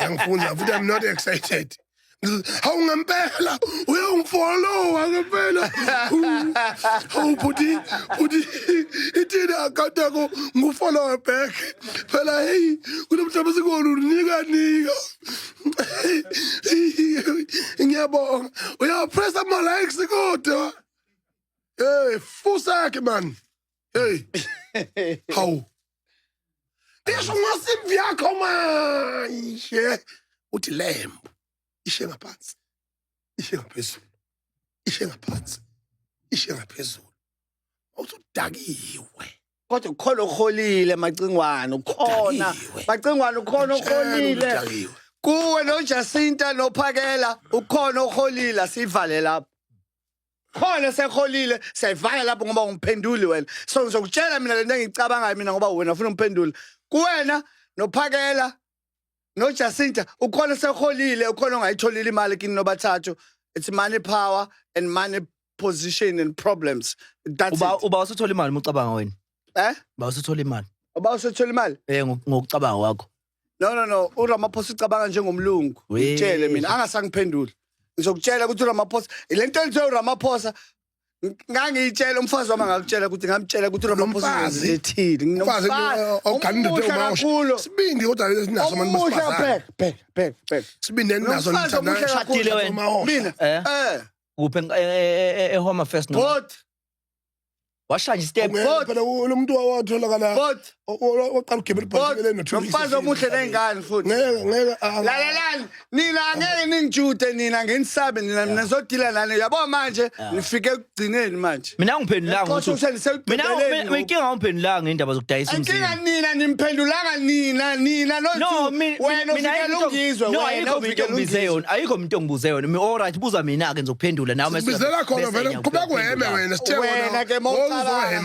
Uyangifunza futhi I'm not excited. Hawu ngempela uyangfollowa ngempela. Hawu buti ithina account yakho ngufollow back. Phela hey kunomhlaba sikolo nika. Ngiyabonga. Uyapress ama likes kodwa. Hey fusake man. Hey. Hawu. Isho ngasimbi yakho manje. Uthi lembu. Ishe ngaphansi. Ishe ngaphezulu. Ishe ngaphansi. Ishe ngaphezulu. Awudakiwe. kodwa ukhona oholile macingwane ukhona Dakiwe. macingwane ukhona oholile Udakiwe. kuwe noJacinta nophakela ukhona oholile sivale lapho khona seholile siyivala lapho ngoba ungiphenduli wena so ngizokutshela mina lento engicabangayo mina ngoba wena ufuna umphendule kuwena nophakela noJacinta ukhona seholile ukhona ongayitholile imali kini nobathathu it's money power and money position and problems that's Uba usuthola imali umucabanga wena. it Ba usuthola imali. uba usuthola imali Ngokucabanga kwakho. no uRamaphosa ucabanga njengomlungu We. utshele mina angasangiphendula ngizokutshela ukuthi uRamaphosa lento elithiwa uRamaphosa ngangiyitshela umfazi wami ngakutshela ukuthi ngamtshela ukuthi uRamaphosa Nomfazi? ngizethile Umfazi oganda kakhulu Sibindi kodwa lesinaso manje omuhle besifazane. back Sibindeni naso Nomfazi omuhle nithanda. Shadile wena. mina Kuphe eHome First no. but Washaya step. Phela lo muntu owatholakala oqala ugibela ibhasi le no nomfazi omuhle nengane futhi ngeke lalalani nina angeke ningijude nina ngenisabe nina mina ngizodila nani yabo manje nifike ekugcineni manje Mina ngiphendulanga ukuthi mina inkinga ngiphendulanga ngendaba zokudayisa inkinga umzimba. nina nimphendulanga nina No, nothi wena ufike ungizwe no, wena ayikho umuntu ongibuze yona, ayikho umuntu ongibuze yona. All right, buza mina ke ngizophendula nawe mase. Bizela khona vele qhubeka wena wena sithe wena ke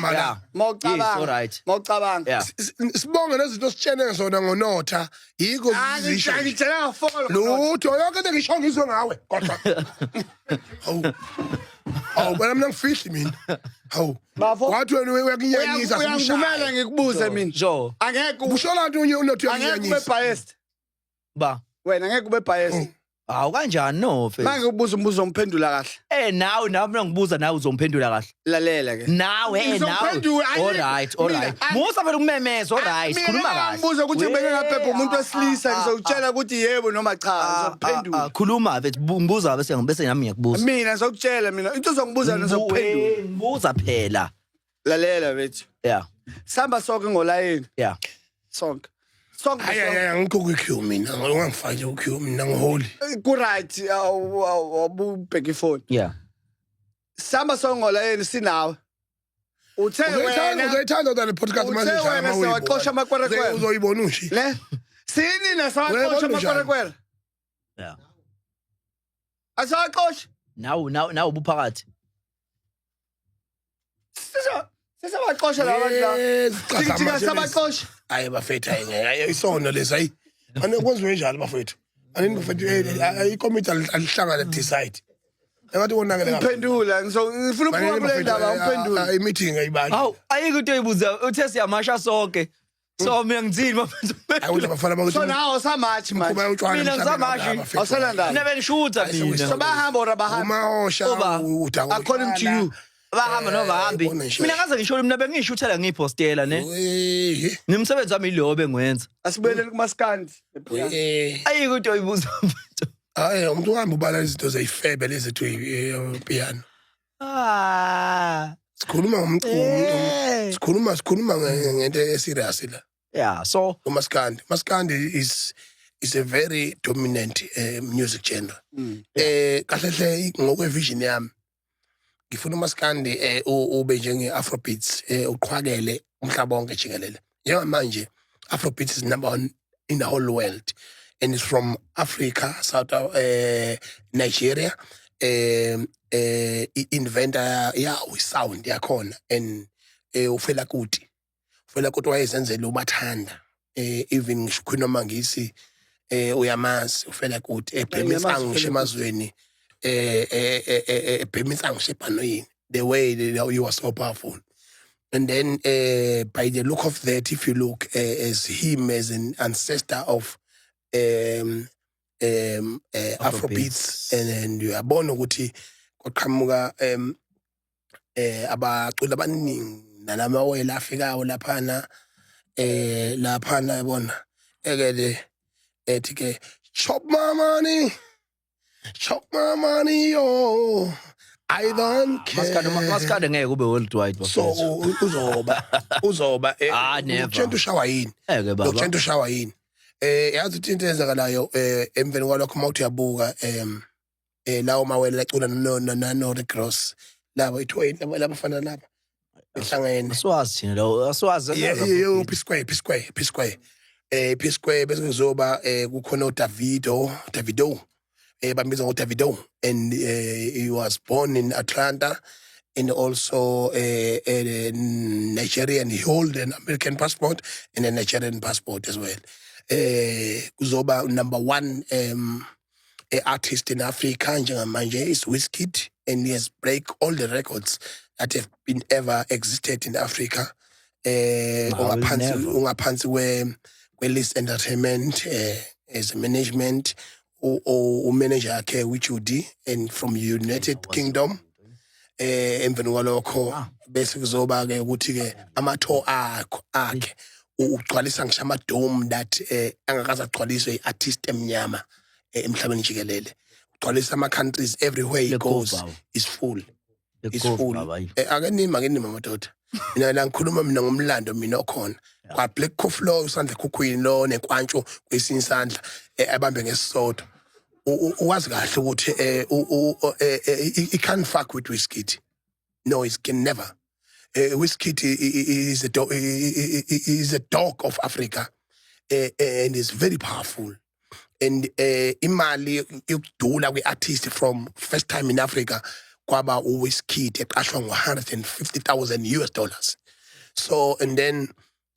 Yeah. Yes, all right. mawucabanga Yeah. sibonge nezinto sitshene zona ngonotha yiko zisho angitshela ngafolo lutho yonke into ngisho ngizwe ngawe kodwa hawu wena mina ngifihli mina hawu Bafo. wathi wena uyakinyanyisa uyangivumela ngikubuze mina Jo. angeke ushola nto unotho angeke ube uyakinyanyisa biased Ba. wena angeke ube biased Hawu kanjani no fe. manje ubuza umbuzo umphendula kahle nawe mina ngibuza nawe uzomphendula kahle. Lalela ke. Nawe nawe. Ngizophendula, All right. Musa phela ukumemeza, all right. Khuluma kahle. Ngibuza ukuthi ubeke ngaphepha umuntu wesilisa ngizokutshela ukuthi yebo noma cha ngizophendula. Khuluma bese ngibuza bese nami ngiyakubuza. Mina ngizokutshela mina into ozongibuza ngizokuphendula. Ngibuza phela. Lalela bethu. Yeah. Samba sonke ngolayini. Yeah. Sonke. Hayi ngikho ku-queue mina ungangifaki ku-queue mina ngiholi. Ku right awubheka ifoni. Yeah. Samba sonke ngolayini sinawe. Uthe wena Uzoyithanda udlala i-podcast manje uthe wena sewaqosha amakwerekwere. Uzoyibona ushi. Le sini nasawaqosha amakwerekwere. Yeah. Asawaqosha. Nawe ubuphakathi. Sesabaqosha labantu la. Sijika sabaqosha. Hayi bafethu hayi isona lesi hayi. Manje kwenziwe njalo bafethu. Anini bafethu ikomiti alihlangana decide. Engathi wonakele kahle. Uphendula ngifuna ukuphuma kule ndaba uphendula. I-meeting ayibali. Hawu ayike into eyibuza uthe siyamasha sonke. So mina ngithini mafethu. Hayi ukuthi bafana bakuthi. So nawo samathi manje. Kuba utshwala. Mina ngizamashi. Awuselandaba. Mina bengishutha mina. So bahamba ora bahamba. Umahosha udawo. According to you. Bahamba noma bahambi. Mina ngaze ngisho mina bengishuthela ngipostela ne. Nimsebenzi wami lo bengwenza. Asibuyeleni kumaskandi. Ayike into eyibuza mfethu. Hayi umuntu uhamba ubala izinto zeyifebe lezi ethi piano. Sikhuluma ngomculo. Sikhuluma ngento eserious la. Yeah, so uMaskandi. Maskandi is a very dominant music genre. Kahle hle ngokwevision yami. Ngifuna uMaskandi ube njenge Afrobeats uqhwakele umhlaba wonke jikelele. Njengamanje Afrobeats is #1 in the whole world. And it's from Africa, Nigeria. Inventor sound yakhona and uFela Kuti wayezenzela umathanda even ngisho khona mangisi uyamazi uFela Kuti ebhemisa ngisho emazweni ebhemisa ngisho ebhanoyini the way he was so powerful. And then by the look of that, if you look as him as an ancestor of Afrobeats and uyabona ukuthi kwaqhamuka abaculi abaningi nalamawela afikayo laphana yabona ekele ethi ke chop my money yo I don't care. Maskandi ngeke ube worldwide So uzoba never. Uchento ushawa yini? Baba. Uchento ushawa yini? Yazi ukuthi into ezakalayo emveni kwalokho mawuthi yabuka lawo mawele lacula no the cross labo ithoyi labafana laba ehlangene Aswazi thina lo aswazi P Square P Square bese kuzoba kukhona uDavido bambiza ngoDavido and he was born in Atlanta and also a Nigerian. He hold an American passport and a Nigerian passport as well. Kuzoba #1 artist in Africa njengamanje is Wizkid and he has break all the records that have been ever existed in Africa. Ungaphansi kwe-List Entertainment as a management manager yakhe uJudy and from United Kingdom. Emveni kwalokho bese kuzoba ke ukuthi ke amatho akhe ugcwalisa ngisho amadome that angakaza agcwaliswe iartist emnyama emhlabeni jikelele. Ugcwalisa ama countries everywhere he goes is full. Akenima madoda. Mina la ngikhuluma mina ngomlando mina okhona. Kwa Black Coffee lo usandla khukhwini lo nekwantsho kwesinye isandla abambe ngesisodwa. Uwazi kahle ukuthi he can't fuck with Wizkid. No, he can never. Wizkid is a dog of Africa and is very powerful. And imali yokudula kwe-artist from first time in Africa kwaba uWizkid eqashwa $150,000. So and then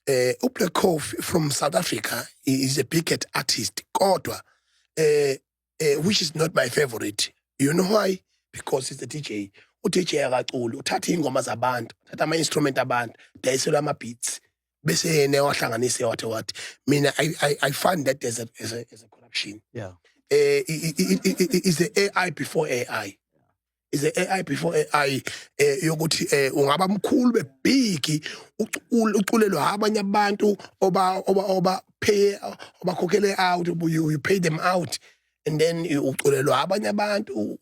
uBlack Coffee from South Africa is a big artist kodwa which is not my favorite. You know why? Because it's the DJ. uDJ akaculi uthatha ingoma zabantu uthatha ama instrument abantu dayisela ama beats bese yena wahlanganisa what mina I find that as a corruption. Yeah. Is the AI before AI. is AI before AI yokuthi ungaba mkhulu bebig uculelwa abanye abantu oba pay obakhokhele out you pay them out and then uculelwa abanye abantu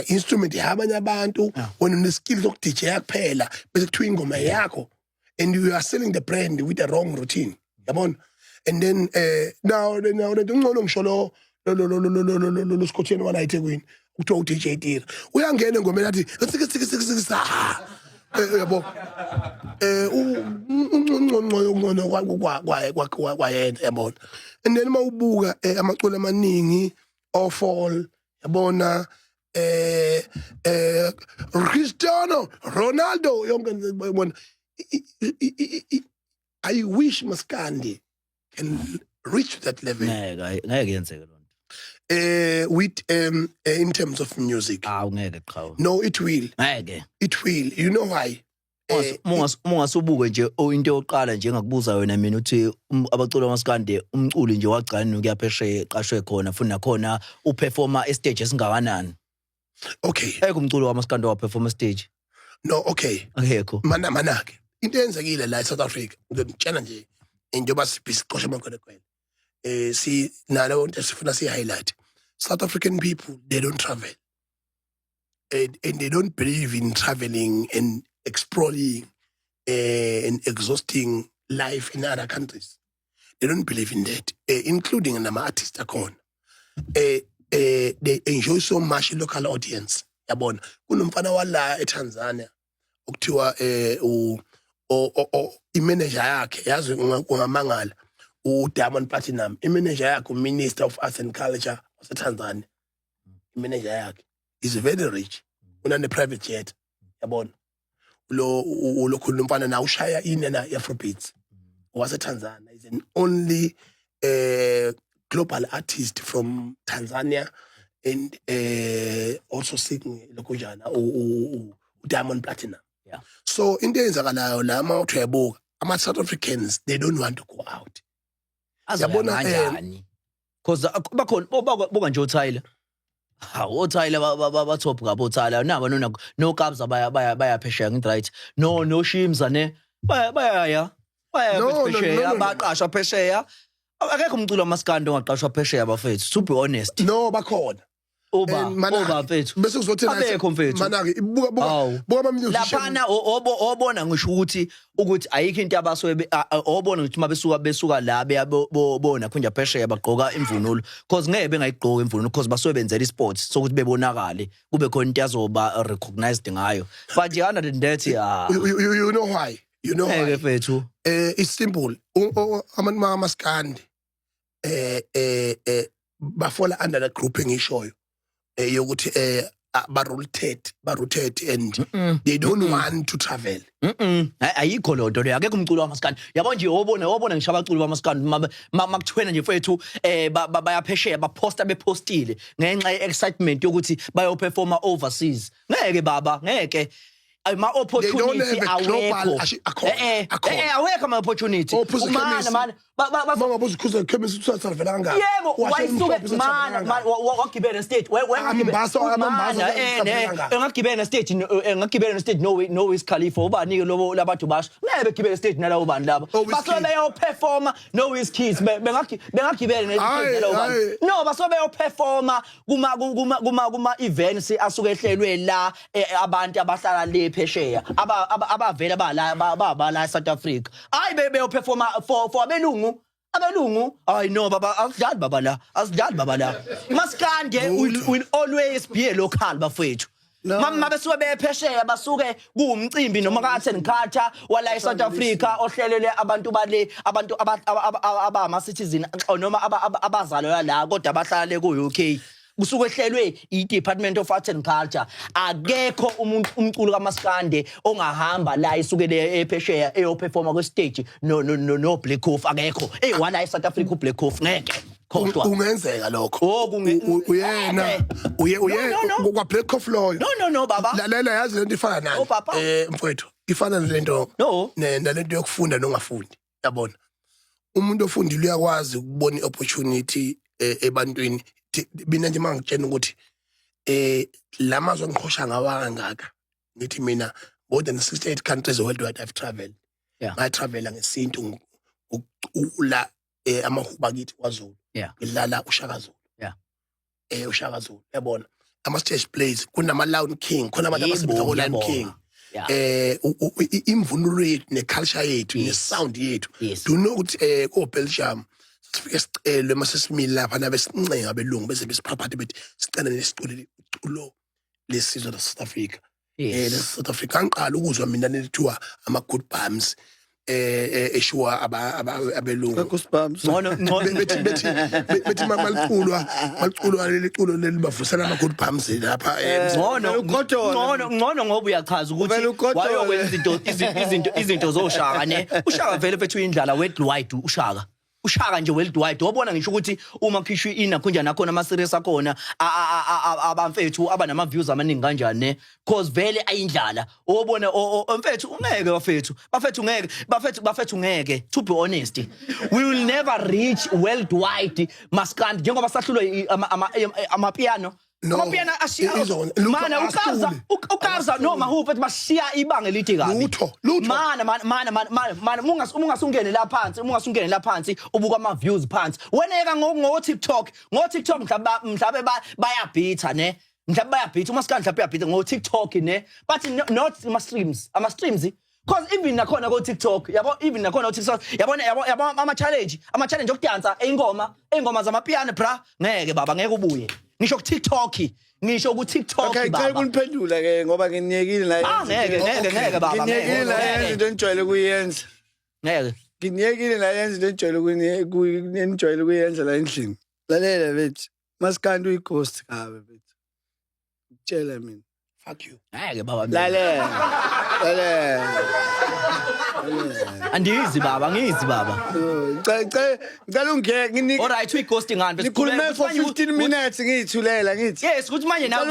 instrument yabanye abantu wena une skills of DJ kuphela bese kuthiwa ingoma yakho and you are selling the brand with the wrong routine yabona and then now ngcono ngisho lo skotsheni wana eThekwini kuthiwa uDJ Tira uyangena engomeni athi yabo ungcono kwayena yabona and then mawubuka amaculo amaningi ofall yabona Cristiano Ronaldo yonke yabona I wish Maskandi can reach that level ngeke yenzeke lonto with in terms of music ngeke qhawe no it will you know why Mongasubuke nje into yokuqala nje engakubuza wena mina uthi abaculi bamaskande umculi nje wagcina nokuyapheshe qashwe khona futhi nakhona uperforma stage esingakanani okay umculi wamaskande waperforma stage no okay akekho mana ke into yenzekile la eSouth Africa ngitshela nje njengoba siqosha amakhona si nalo into sifuna si highlight South African people they don't travel and they don't believe in traveling and exploring and exhausting life in other countries. They don't believe in that, including an artist akon. They enjoy so much local audience. Yabona kunomfana wala eTanzania ukuthiwa imanager yakhe yazi ungamangala uDiamond Platinum imanager yakhe Minister of Arts and Culture waseTanzania imanager yakhe is very rich unane private jet yabona lo khulu umfana na ushaya inena Afrobeats waseTanzania is an only global artist from Tanzania and also singing lokujana Diamond Platinum. Yeah. So into eyenzakalayo la mawuthi uyabuka ama South Africans they don't want to go out. Yabona kanjani? Because bakhona boka nje uTyler. OTyler ba top ngabo Tyler naba no Kabza baya phesheya ngithi right. No Shimza ne baya phesheya abaqashwa phesheya. Akekho umculo wamaskando ongaqashwa phesheya bafethu to be honest. No bakhona. Oba mfethu bese kuzothina abekho mfethu mana ke buka ama musician laphana obona ngisho ukuthi ayikho into abasobe obona ukuthi mabesuka la beyabona khonja phesheya bagqoka imvunulo because ngeke bengayigqoka imvunulo because basobe benzela isports sokuthi bebonakale kube khona into yazoba recognized ngayo but yana ndethi you know why mfethu it's simple abantu bamaskandi bafola under the grouping ishoyo yokuthi ba-rotate and they don't want to travel. Ayikho lonto leyo akekho umculo wamaskandi yabo nje wobona ngisho abaculi bamaskandi makuthwena nje mfethu bayaphesheya baphosta bepostile ngenxa ye-excitement yokuthi bayoperforma overseas ngeke baba ngeke ama opportunity awekho awekho ama opportunity man bangabuza ukhuza chemist uthatha vela kangaka yebo wayisuke man wagibela stage engagibela stage no Wiz Khalifa ubani lobo labantu basho ngeke begibela stage nalawo bani laba basobe beyo performa no Wiz Kids bengagibela nestage nalawo bani no basobe beyo performa kuma events asuke ehlelwe la abantu abahlala le phesheya abavela bala South Africa hayi beyo performa for abelungu I know baba asidlali baba la maskande will always be a local bafethu mama besuke bephesheya basuke kuumcimbi noma ka-attend culture wala eSouth Africa ohlelele abantu bale abantu abama citizen noma abazalwa la kodwa abahlala ku UK kusuke ehlelwe i-Department of Arts and Culture akekho umculo kaMaskande ongahamba la isukele ephesheya eyoperforma ku stage no Black Coffee akekho wala eSouth Africa uBlack Coffee ngeke kodwa kungenzeka lokho uyena kwa Black Coffee loyo no baba lalela yazi lento ifana nayo mfowethu ifana nalento nalento yokufunda nongafundi yabona umuntu ofundile uyakwazi ukubona iopportunity ebantwini mina nje mangitshena ukuthi lamazwe ngiqhosha ngawa kangaka ngithi mina more than 68 countries worldwide I've traveled I travela ngesintu ukucula amahuba kithi kwaZulu ngidlala uShaka Zulu uShaka Zulu yabona ama stage plays kunama Lion King khona abantu abasebenza ko Lion King imvunulo yethu neculture yethu nesound yethu do you know ukuthi ko Belgium sifike sicelwe masesimile lapha nabe sincenga belungu bese besiphaphathe bethi sicela nesicule iculo lesizwe la South Africa South Africa ngiqala ukuzwa mina lethiwa ama good bums eshuwa abelungu goosebumps bethi maliculwa leliculo lelibavusela ama good bums lapha ngcono ngoba uyachaza ukuthi wayokwenza izinto zoShaka ne uShaka vele fethu indlala worldwide uShaka nje worldwide wabona ngisho ukuthi uma khishwe ina kunja nakhona ama series akhona abamfethu abanama views amaningi kanjani ne cause vele ayindlala obona mfethu ungeke bafethu ngeke to be honest we will never reach worldwide maskandi njengoba sahlulwe amapiano amapiano mana ukaza noma huphethu bashiya ibanga elithi kabi mana mungasungene la phansi ubuka ama views phansi weneka ngo TikTok mhlabe bayabhitha ne mhlabe bayabhitha umaskandi mhlabe bayabhitha ngo TikTok ne but not ama streams cause even nakhona ko TikTok yabo even nakhona ko TikTok yabo ama challenge okudansa ingoma zamapiano bra ngeke baba ngeke ubuye ngisho ku TikTok okay baba ngeke kuniphendula ke ngoba nginiyekile la ngeke baba nginiyekile la yenza into enijwayele kuyenza ngeke nginiyekile la yenza into enijwayele kuyenza la endlini lalela bethi maskandi uyighost kabe bethi tshela mina fuck you ngeke baba lalela andizi baba ngizi baba ngicela ungeke nginike alright uyighost ngani bese nikhulume for 15 minutes ngithulela ngithi yes ukuthi manje nawe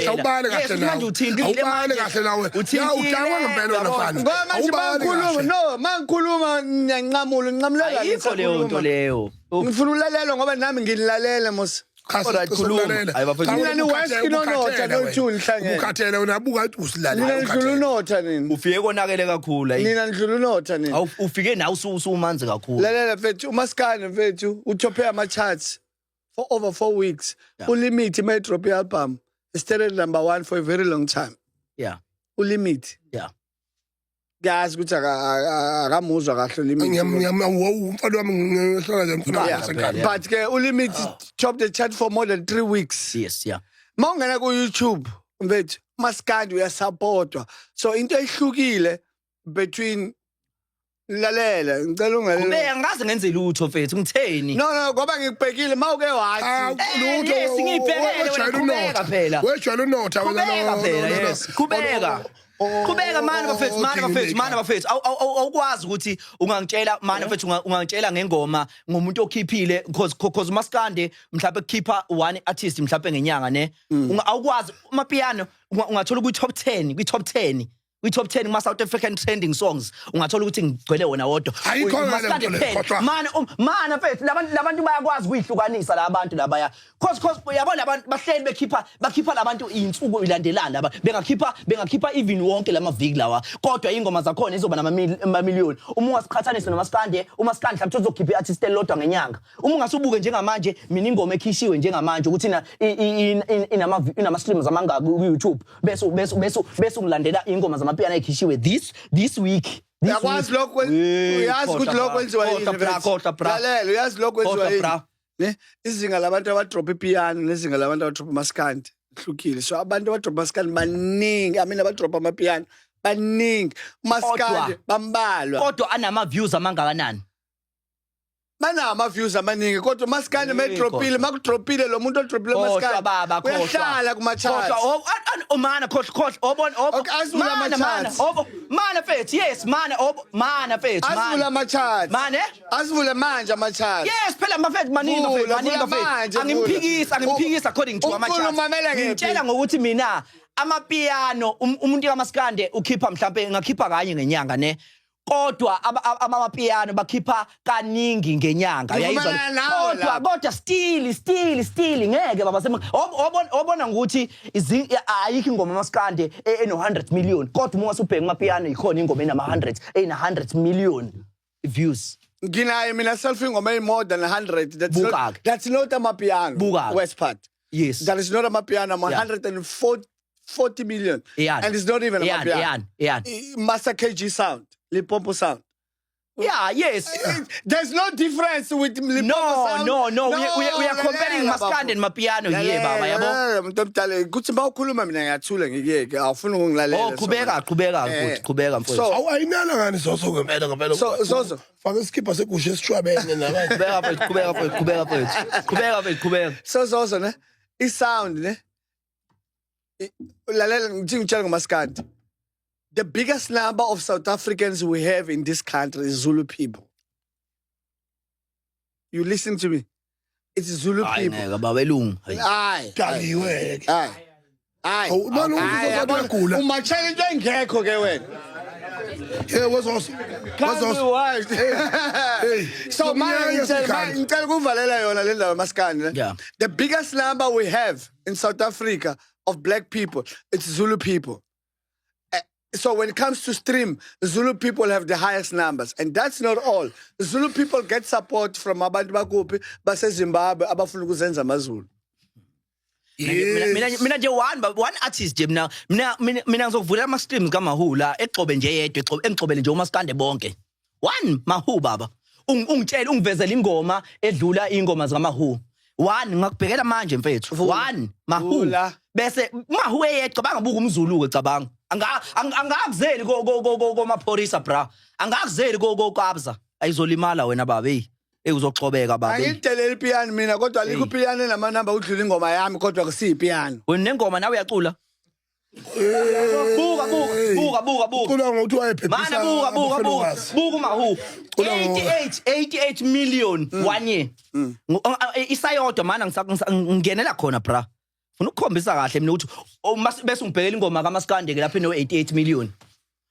awubale kahle manje uthindile awubale kahle nawe udakwa ngempela wena mfana ngoba manje bangikhuluma mangikhuluma ngincamula ayikho leyo nto leyo ngifuna ulalelo ngoba nami ngililalela mos mina ni west kinonotha nothuli hlangene ukhathele unabuka ukuthi usilalela mina ngidlula unotha nini ufike konakele kakhulu mina ngidlula unotha nini ufike nawe usumanzi kakhulu lalela mfethu umaskane mfethu utophe ama charts for over 4 weeks ulimit iMetro album started number 1 for a very long time ulimit gazi ukuthi akamuzwa kahle limit umfana wami ngihlala nje mfana but ke ulimit top the chart for more than 3 weeks mawungena ku YouTube mfethu maskandi uyasupportwa so into ehlukile between lalela ngicela ungalela ngaze ngenze lutho mfethu ngitheni no ngoba ngikubhekile mawuke wathi lutho singibhekele wena phela wejwala unotha Kubeka manje bafethu awukwazi ukuthi ungangitshela manje bafethu ungangitshela ngengoma ngomuntu okhiphile because umaskande mhlawumbe kukhipha one artist mhlawumbe ngenyanga ne awukwazi amapiano ungathola ku top 10 top 10 ma South African trending songs ungathola ukuthi ngigcwele wona wodwa mana mfethu labantu bayakwazi ukuyihlukanisa la bantu labaya cause yabona abantu bahleli bakhipha labantu insuku ilandelana laba bengakhipha even wonke lamaviki lawa kodwa ingoma zakhona izoba namamillion uma ungasiqhathanisa nomaskande umaskande mhlawumbe uzokhipha artist elodwa ngenyanga uma ungasubuke njengamanje mina ingoma ekhishiwe njengamanje ukuthi inama streams amanga ku YouTube bese ungilandela ingoma zamapiano ekhishiwe this week yakwazi lokho uyazi ukuthi lokho kwenziwa yini lalela uyazi lokho kwenziwa yini ne izinga labantu abadrop ipiano nezinga labantu abadrop amaskandi hlukile so abantu abadrop amaskandi baningi abadrop amapiano baningi maskandi bambalwa kodwa anama views amangakanani banama views amaningi kodwa maskandi medropile makudropile lo muntu odropile maskandi uyahlala kuma charts mana mana fethu yes mana fethu asivula ama charts mana asivule manje ama charts yes phela mafethu maningi fethu angimphikisa according to ama charts ngitshela ngokuthi mina amapiano umuntu kamaskande ukhipha mhlawumbe ngakhipha kanye ngenyanga ne kodwa amapiano bakhipha kaningi ngenyanga uyayizwa kodwa still ngeke baba obona ukuthi ayikho ingoma maskande eno 100 million kodwa uma usubheka amapiano ikhona ingoma enama 100 ena 100 million views nginayo mina self ingoma more than 100 that's not amapiano west part yes that is not amapiano 140 million and it's not even amapiano Master KG sound Limpopo sound. Yeah, yes. There's no difference with Limpopo sound. No. We are comparing Maskandi and Mapiano here, baba, yabo. Mntomdala, kuthi bawukhuluma mina ngiyathula ngiyeke, awufuni ukungilalela. Oh, qhubeka mfowethu. So awayinala ngani Zoso ngempela. So faka isikipha segusha esishwabene nabanye. Qhubeka. So Zoso ne, isound ne. Lalela ngithi ngitshela ngoMaskandi. The biggest number of South Africans we have in this country is Zulu people. You listen to me. It's Zulu people. Aye, baba elungu. Aye. Daliwe. Aye. Manje uzogula. Uma challenge engekho ke wena. Yeah, what's awesome? So ngicela kuvalela yona le ndawo Maskandi. Yeah. The biggest number we have in South Africa of black people, it's Zulu people. So when it comes to stream, Zulu people have the highest numbers. And that's not all. Zulu people get support from abantu bakupi base Zimbabwe abafuna ukuzenza amaZulu. Mina nje one artist nje mina ngizokuvula ama streams kaMahula exobe nje yedwa engixobele nje uMaskande bonke. One Mahu baba. Ungitshela ungivezela ingoma edlula ingoma zikaMahu. One ngakubhekela manje mfethu. One Mahu. Bese Mahu eyedwa bangabuka umZulu ke cabanga. Angakuzeli komapholisa bra angakuzeli kokabza ayizolimala wena baba uzoxhobeka baba angidelela ipiano mina kodwa alikho ipiano enamanamba udlula ingoma yami kodwa kusiyipiano wena nengoma nawe uyacula buka Ucula ngokuthi wayephephisa mana buka Mahu 88 million 1 year isayodwa mana ngingenela khona bra Funa ukukhombisa kahle mina ukuthi bese ungibhekela ingoma kaMaskandi ke lapha eno 88 million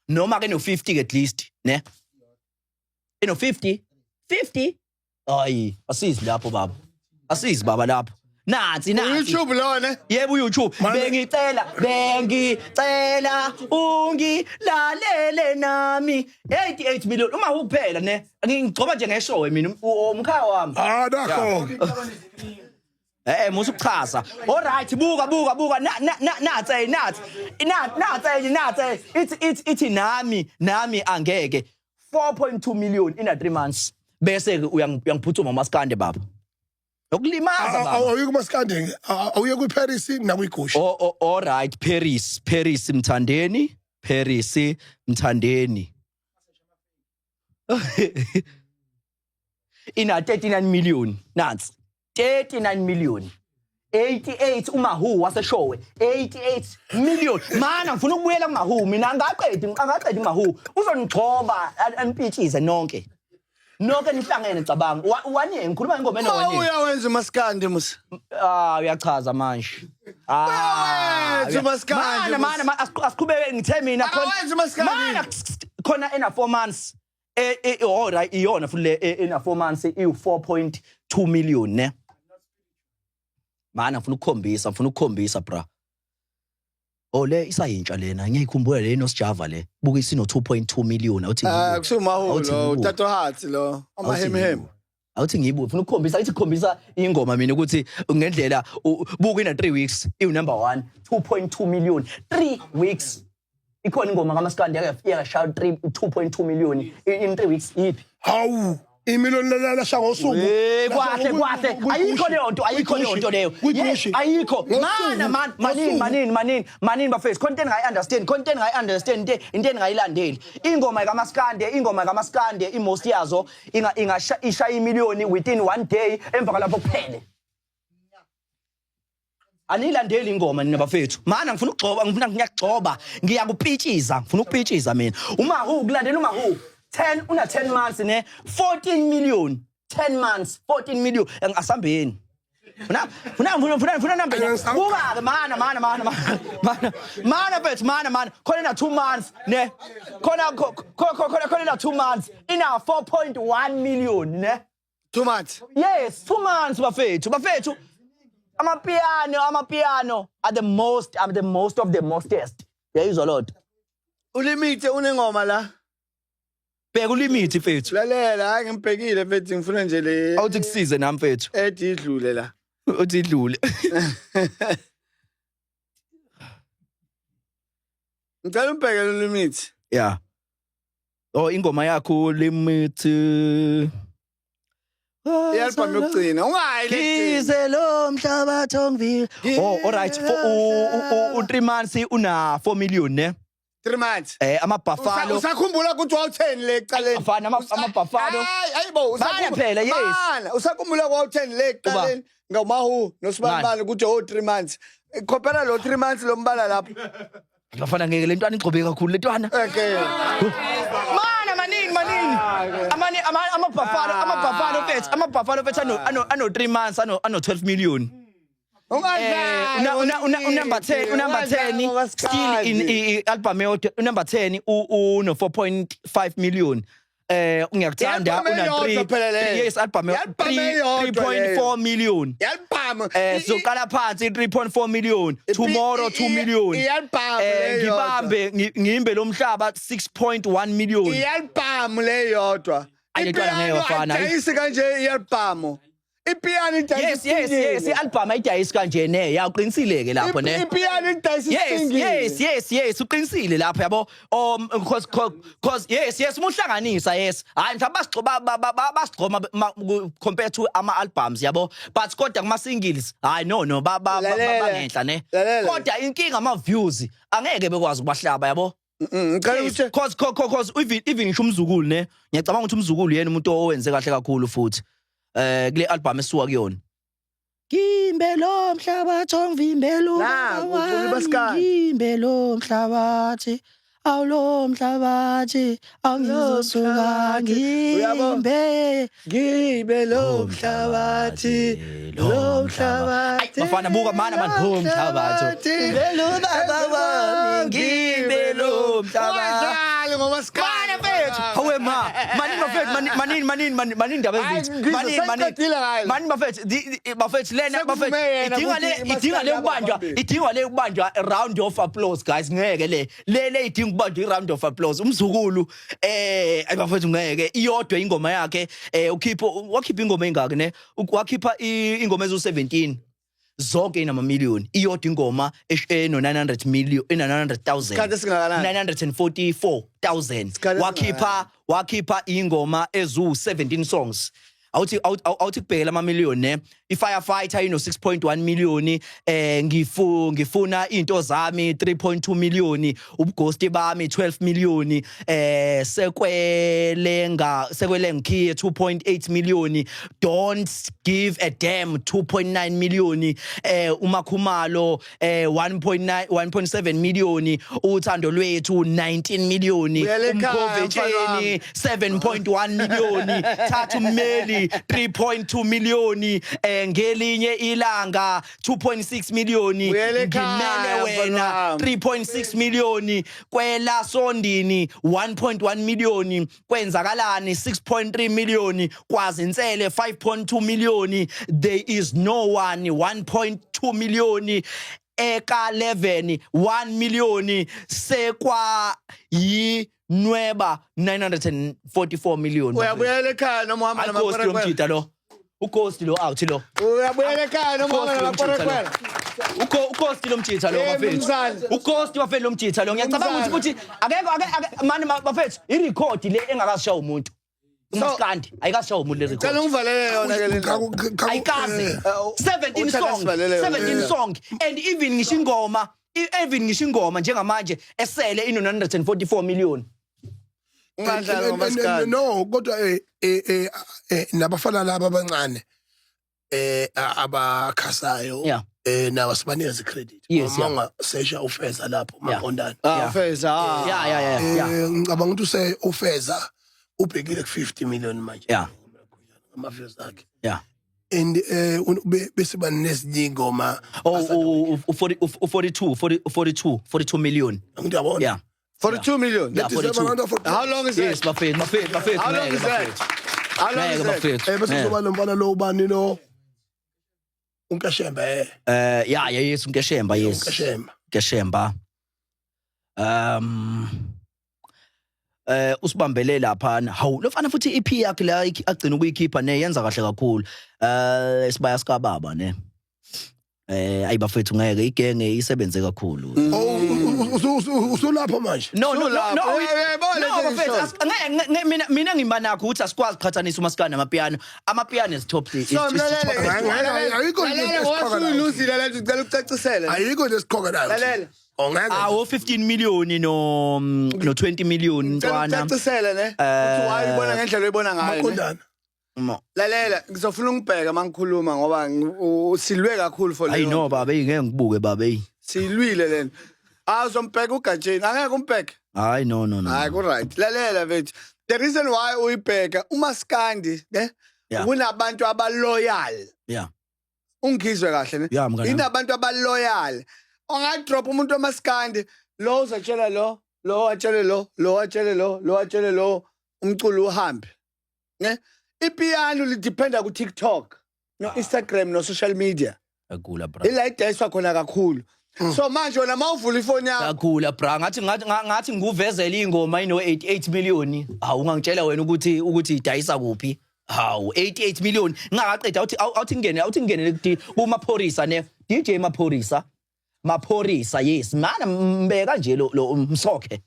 noma ke no 50 at least ne eno 50 ayi asizi lapho baba asizi baba lapho nansi YouTube lona yebo YouTube bengicela ungilalele nami 88 million uma ukuphela ne ngigcoba nje ngeshowe mina umkhaya wami nakho musuchaza alright buka nathi ithi nami angeke 4.2 million in 3 months bese uyangiphuthuma uMaskande baba yokulimaza baba awuye kuMaskande awuye kuParis nakuyigusha alright Paris mthandeni ina 39 million nansi 39 million 88 uMahu waseshowe 88 million mana ngifuna ukubuyela kuMahu mina angaqedi uMahu uzonigcoba anipithize nonke nihlangene cabanga wanye ngikhuluma ngingoma enowanye uyawenza uMaskandi musa uyachaza manje uyawenza uMaskandi mana asiqhubeke ngithe mina khona khona ena 4 months alright iyona futhi le ena 4 months i4.2 million ne mana ngifuna ukukhombisa bra le isayintsha lena ngiyikhumbula le noSjava le buka isino 2.2 million awuthi kusuMahu lo Tato Hearts lo amahemhem awuthi ngiyibuke ngifuna ukukhombisa ithi khombisa ingoma mina ukuthi ngendlela buka ina 3 weeks number 1 2.2 million 3 weeks ikhona ingoma kaMaskandi yakashaya 2.2 million in 3 weeks yipi hawu imiliyoni la shangosuku kwahle ayikho leyo leyo ayikho manini bafethu content ngayi understand into engayilandeli ingoma kaMaskandi imost yazo ishaya imiliyoni within 1 day emva kalapho kuphele anilandeli ingoma nina bafethu mana ngifuna ukugcoba ngiyakupithiza mina uMahu kulandela uMahu 10 months ne 14 million 10 months 14 million ngasambeni Funa number. Buka mana bet mana. Khona na 2 months ne. Khona na 2 months. Ina 4.1 million ne. 2 months. Yes, 2 months bafethu. Amapiano are the most of the mostest. Yayizwa lot. Ulimite unengoma la. Bheka ulimit mfethu. Lalela hayi ngibhekile mfethu ngifuna nje le. Awuthi kusize nami mfethu. Ethi idlule la. Uthi idlule. Ngicela umbhekele ulimit. Yeah. Oh ingoma yakho limit. Iyalibhama yokugcina. Ungayi le. Kize lo mhlabathi ongivile. Oh alright for u 3 months una 4 million ne. 3 months. Ama Buffalo. Usakhumbula ukuthi wawu10 le ecaleni. Afana ama Buffalo. Hayibo phela yes. Usakhumbula kwawu10 le ecaleni ngamahu nosibambane ukuthi 3 months. Khophela lo 3 months lo mbala lapho. Bafana ngeke lentwana igcobe kakhulu lentwana. Okay. Mana maningi. Ama Buffalo fethu ano 3 months ano 12 million. Number 10 still in album yodwa number 10 uno 4.5 million. Ungiyakuthanda una 3 yes album 3.4 million. Yalibhama. So qala phansi 3.4 million, tomorrow 2 million. Ngibambe ngimbe lo mhlaba 6.1 million. Iyalibhama le yodwa. Ayitwana ngeyofana. Ayisi kanje iyalibhama. Ipiano idayisi. Yes, ialbum ayidayisi kanje ne. Yaqinisile ke lapho ne. Ipiano idayisi singile. Yes, uqinisile lapho yabo. Cause yes umuhlanganisa yes. Hayi mhlawumbe basigcoma compared to ama albums yabo. But kodwa kuma singles, hayi no bangenhla ne. Kodwa inkinga ama views angeke bekwazi ukubahlaba yabo. Ngicela Cause even ngisho umzukulu ne. Ngiyacabanga ukuthi umzukulu yena umuntu owenze kahle kakhulu futhi. Kule album esuka kuyona. Ngimbelo mhlabathi ongivimbelo. Ngimbelo mhlabathi. Awulo mhlabathi angizosuka ngimbe. Ngibelo mhlabathi. Lo mhlabathi. Bafana buka mana lo mhlabathi. Ngibelo baba ngibelo mhlabathi. Ngoma skala mfethu. Hawe manini ndaba ezithi. Manini bafethu lena bafethu idinga le kubanjwa round of applause guys ngeke le idinga kubanjwa round of applause umzukulu bafethu ngeke iyodwa ingoma yakhe wakhipha ingoma engaka ne wakhipha ingoma ezo17 zonke inama million iyodwa ingoma no 900 million 900,000 944,000 wakhipha ingoma ezu17 songs awuthi kubhekela ama million ne iFirefighter ino 6.1 million ngifuna into zami 3.2 million ubughost bami 12 million sekwele ngikhiye 2.8 million don't give a damn 2.9 million umakhumalo 1.7 million uthando lwethu 19 million umkhovetsheni 7.1 million thathu mmeli 3.2 million ngelinye ilanga 2.6 million ngimele wena 3.6 million kwela sondini 1.1 million kwenzakalani 6.3 million kwazinsele 5.2 million there is no one 1.2 million eka 11 1 million sekwa Nweba 944 million. Uyabuyela ekhaya noma uhamba namakhwerekhwere lo. Ucost lo out lo. Uyabuyela ekhaya noma uhamba namakhwerekhwere. Ucost lo mjitha lo bafethu. Ucost bafethu lo mjitha lo. Ngiyacabanga ukuthi akekho mani bafethu irecord le engakashawa umuntu. Umaskandi ayikashawa umuntu le record. Cela ungivalele yona ke lento. Ayikaze. 17 song and even ngisho ingoma njengamanje esele ino 944 million. Ungadlala ngomaskandi. No kodwa nabafana laba abancane abakhasayo nawo sibanikeza credit manga sesha ufeza lapho maqondana ufeza ngicabanga ukuthi ufeza ubhekile ku 50 million manje yeah ama views akhe and bese banezinye ingoma 42 million. ngiyabona Yeah. 42 million. Yeah, 42. How long is that? Yes, Buffett. How long is that? How long is that? bese kuzoba nomfana lo ubani lo unkashemba Yeah, yes, Nkeshemba, yes. unkashemba Nkeshemba. Usibambele lapha hawu lofana futhi EP yakhe la agcina ukuyikhipha ne yenza kahle kakhulu isibaya sika baba ne ayibafethu ngeke igenge isebenze kakhulu usulapha manje no Sulapho. mina ngimba nakho ukuthi asikwazi qhathanisa umaskana amapiano is top ayikho Wasuluzile la ucela ucacisele. ayikho lesikhokanayo Lalela. ongeke awo 15 million no 20 million ntwana Ucacisele ne. Uthi wayibona ngendlela oyibona ngayo. maqondana Lalela ngizofuna ungibheka mangikhuluma ngoba usilwe kakhulu for ayi no baba ngeke ngibuke baba silwile lena. Azombheka ugatsheni angeke umbheke. hayi no Hayi ku right. Lalela mfethu. The reason why uyibheka uMaskandi ne Yeah. kunabantu abaloyal. yeah Ungizwe kahle ne. Yeah, mngani. Inabantu abaloyal. Ongadrop umuntu oMaskandi lo uzatshela lo atshele lo atshele lo umculo uhambe. Ne? Ipiano li dependa ku TikTok, no Instagram no social media. agula bra Ila idayiswa khona kakhulu. So manje wena mawuvula ifoni yakho kakhula bra ngathi nguvezela ingoma ino 88 million hawu ungangitshela wena ukuthi idayisa kuphi hawu 88 million ngakaqeda awuthi ngene kumaphorisa ne DJ maphorisa yes mana mbeka nje lo msokhe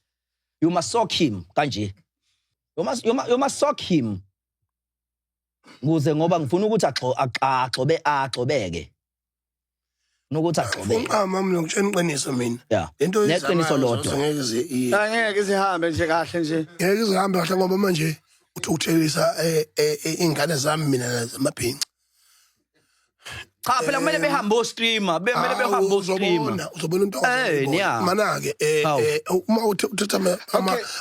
you must sock him kanje you must sock him kuze ngoba ngifuna ukuthi axobeke nokuthi axobeke mama ngitshela iqiniso mina yeah lento neqiniso lodwa angeke sihambe nje kahle nje. ngeke izihambe kahle ngoba manje uthi uthelisa ingane zami mina zamaphinci cha phela kumele behambe streamer kumele behambe streamer uzobona into mana ke uma uthatha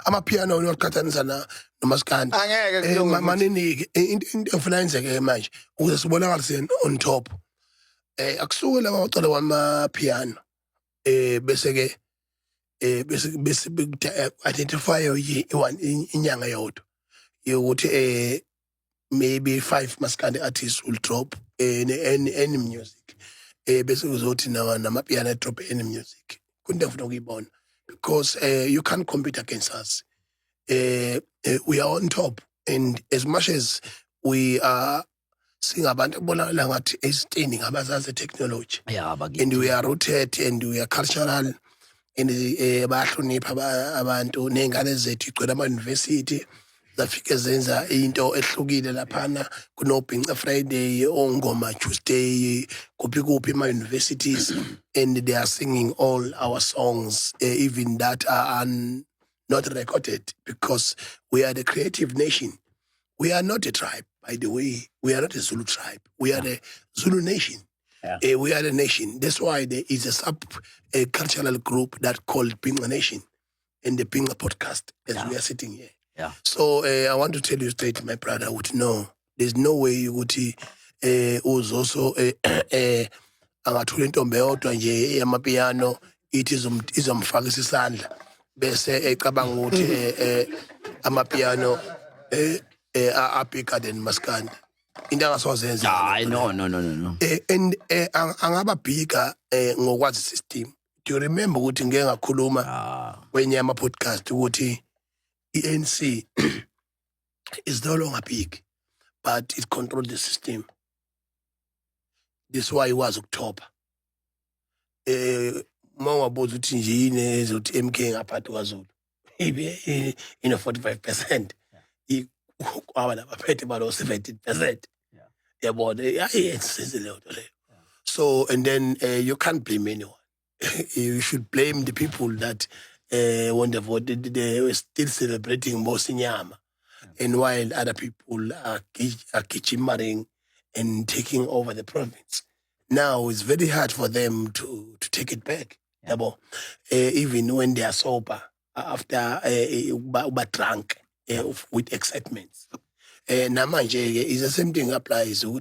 amapiano uyoqhathanisa noMaskandi Angeke manini ke into efuna yenzeke manje ukuze sibonakala sen on top akusuke laba bacala kwamapiano bese ke bese identify inyanga yodwa yokuthi maybe 5 Maskandi artists will drop any music bese uzothi namapiano drop any music kunto ngifuna ukuyibona because you can't compete against us we are on top and as much as we are singabantu kubonakala ngathi esitini ngabazazi technology yeah and we are rooted and we are cultural and bayahlonipha abantu nengane zethu igcwele ama-university zafike zenza into ehlukile laphana kunoBhinca Friday ongoma Tuesday kuphi ema-universities and they are singing all our songs even that are not recorded because we are the creative nation. We are not a tribe, by the way. We are not a Zulu tribe. We are the Zulu nation. Yeah. We are the nation. That's why there is a sub-cultural group that called Bhinca Nation and the Bhinca podcast as we are sitting here. Yeah. So I want to tell you straight, my brother, no, there's no way you would who's also angathula intombi yodwa nje yamapiano ithi izomfakisa isandla bese ecabanga ukuthi amapiano bigger than Maskandi. Into angasozenza. Hayi no. And angaba bigger ngokwazi system. Do you remember ukuthi ngeke ngakhuluma kwenye ama podcast ukuthi ANC is no longer big but it controls the system. This is why it was October. Mawabuza ukuthi nje yini ezothi MK ngaphathi kwaZulu. Ibe 45%. Kwaba labaphethe balo 17%. Yabona it's leyo nto leyo. So and then you can't blame anyone. You should blame the people that when they voted, they were still celebrating Mosinyama. And while other people are kitchen and taking over the province. Now it's very hard for them to take it back. Yeah. Even when they are sober, after drunk with excitement. Namanje is the same thing applies. No.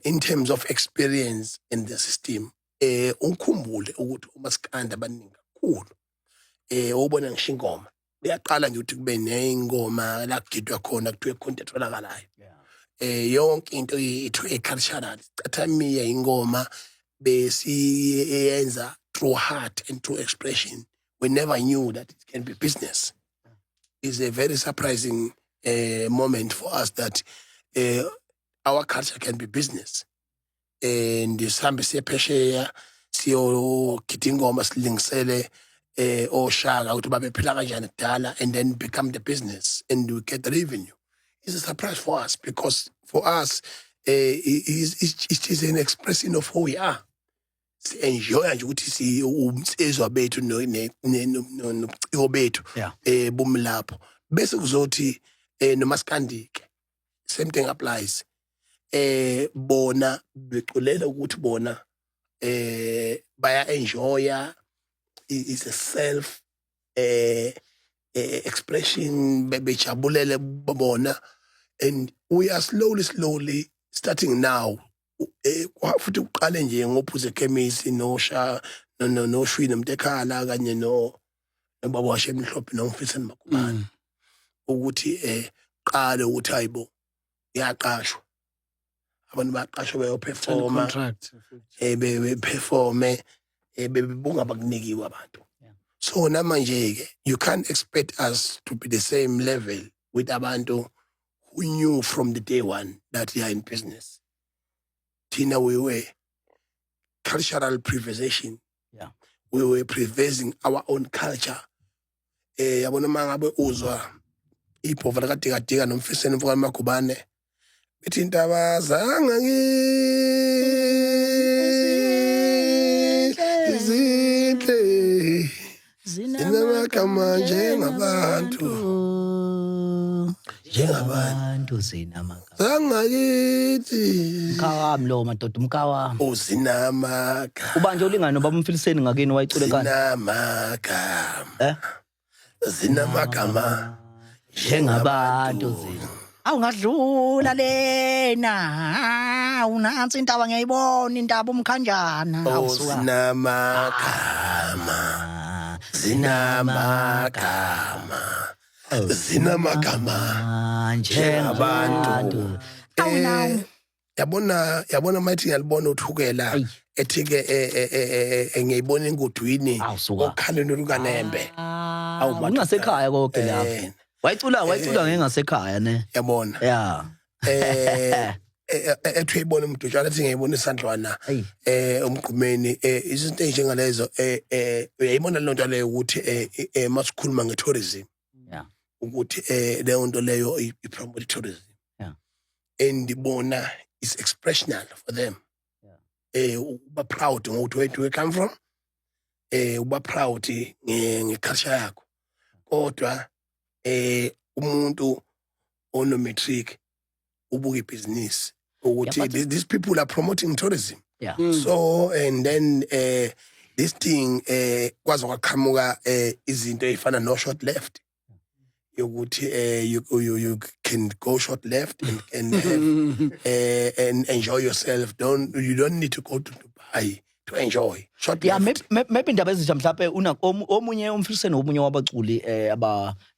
in terms of experience in the system ukhumbule ukuthi umaskandi abaningi kakhulu ubona ngisho ingoma liyaqala nje ukuthi kube neyingoma la kugidwa khona kuthiwe khona etholakalayo yonke into ethu cultural cathamiya ingoma besiyenza through heart and through expression. We never knew that it can be business. It's a very surprising moment for us that our culture can be business. And sihambe siye phesheya siyogida ingoma silingisele oshaka ukuthi babephila kanjani kudala and then become the business and we get the revenue. It's a surprise for us because for us it is an expression of who we are. Enjoy nje ukuthi si umsizwa bethu nobuciko bethu bumlapho bese kuzothi nomaskandi ke same thing applies bona beculela ukuthi bona baya enjoya is a self expression bejabulele bona and we are slowly starting now futhi uqale nje ngophuze chemist nosha noshwini umtekhala kanye baba washe emhlophe nomfiseni makubani ukuthi qale ukuthi hayibo yaqashwa abantu baqashwa beyoperforma contract beperforme bungabakunekiwe abantu so namanje ke you can't expect us to be the same level with abantu who knew from the day one that they are in business. Tina, we were cultural preservation. Yeah. We were preserving our own culture. Yabona mangabe uzwa iphova lakaDika nomfiseni mfana makubane. Bethi intaba zanga izinhle zinamagama njengabantu zinamagama zangakithi mkhawami lo madoda mkhawami uzinamagama ubanje ulingana nobaba umfiliseni ngakini wayicule kani zinamagama njengabantu zina awungadlula lena unansi intaba ngiyayibona intaba umkhanjana awusuka zinamagama njengabantu yabona mayithi ngiyalibona uthukela ethi ke ngiyibona ingudwini okhaleni lukaNembe ungasekhaya konke lapho wayicula ngengasekhaya ne yabona ethi uyibona umdutshana ethi ngiyibona isandlwana umgqumeni izinto ezinjengalezo uyayibona le nto leyo ukuthi masikhuluma ngetourism ukuthi leyo nto leyo ipromote tourism and bona is expressional for them uba proud ngokuthi where do you come from uba proud ngeculture yakho kodwa umuntu ono matric ubuka business ukuthi these people are promoting tourism so and then this thing kwaze kwaqhamuka izinto ezifana no short left yokuthi you can go short left and enjoy yourself. You don't need to go to Dubai to enjoy short left. Maybe indaba ezintsha mhlawumbe omunye umfiliseni omunye wabaculi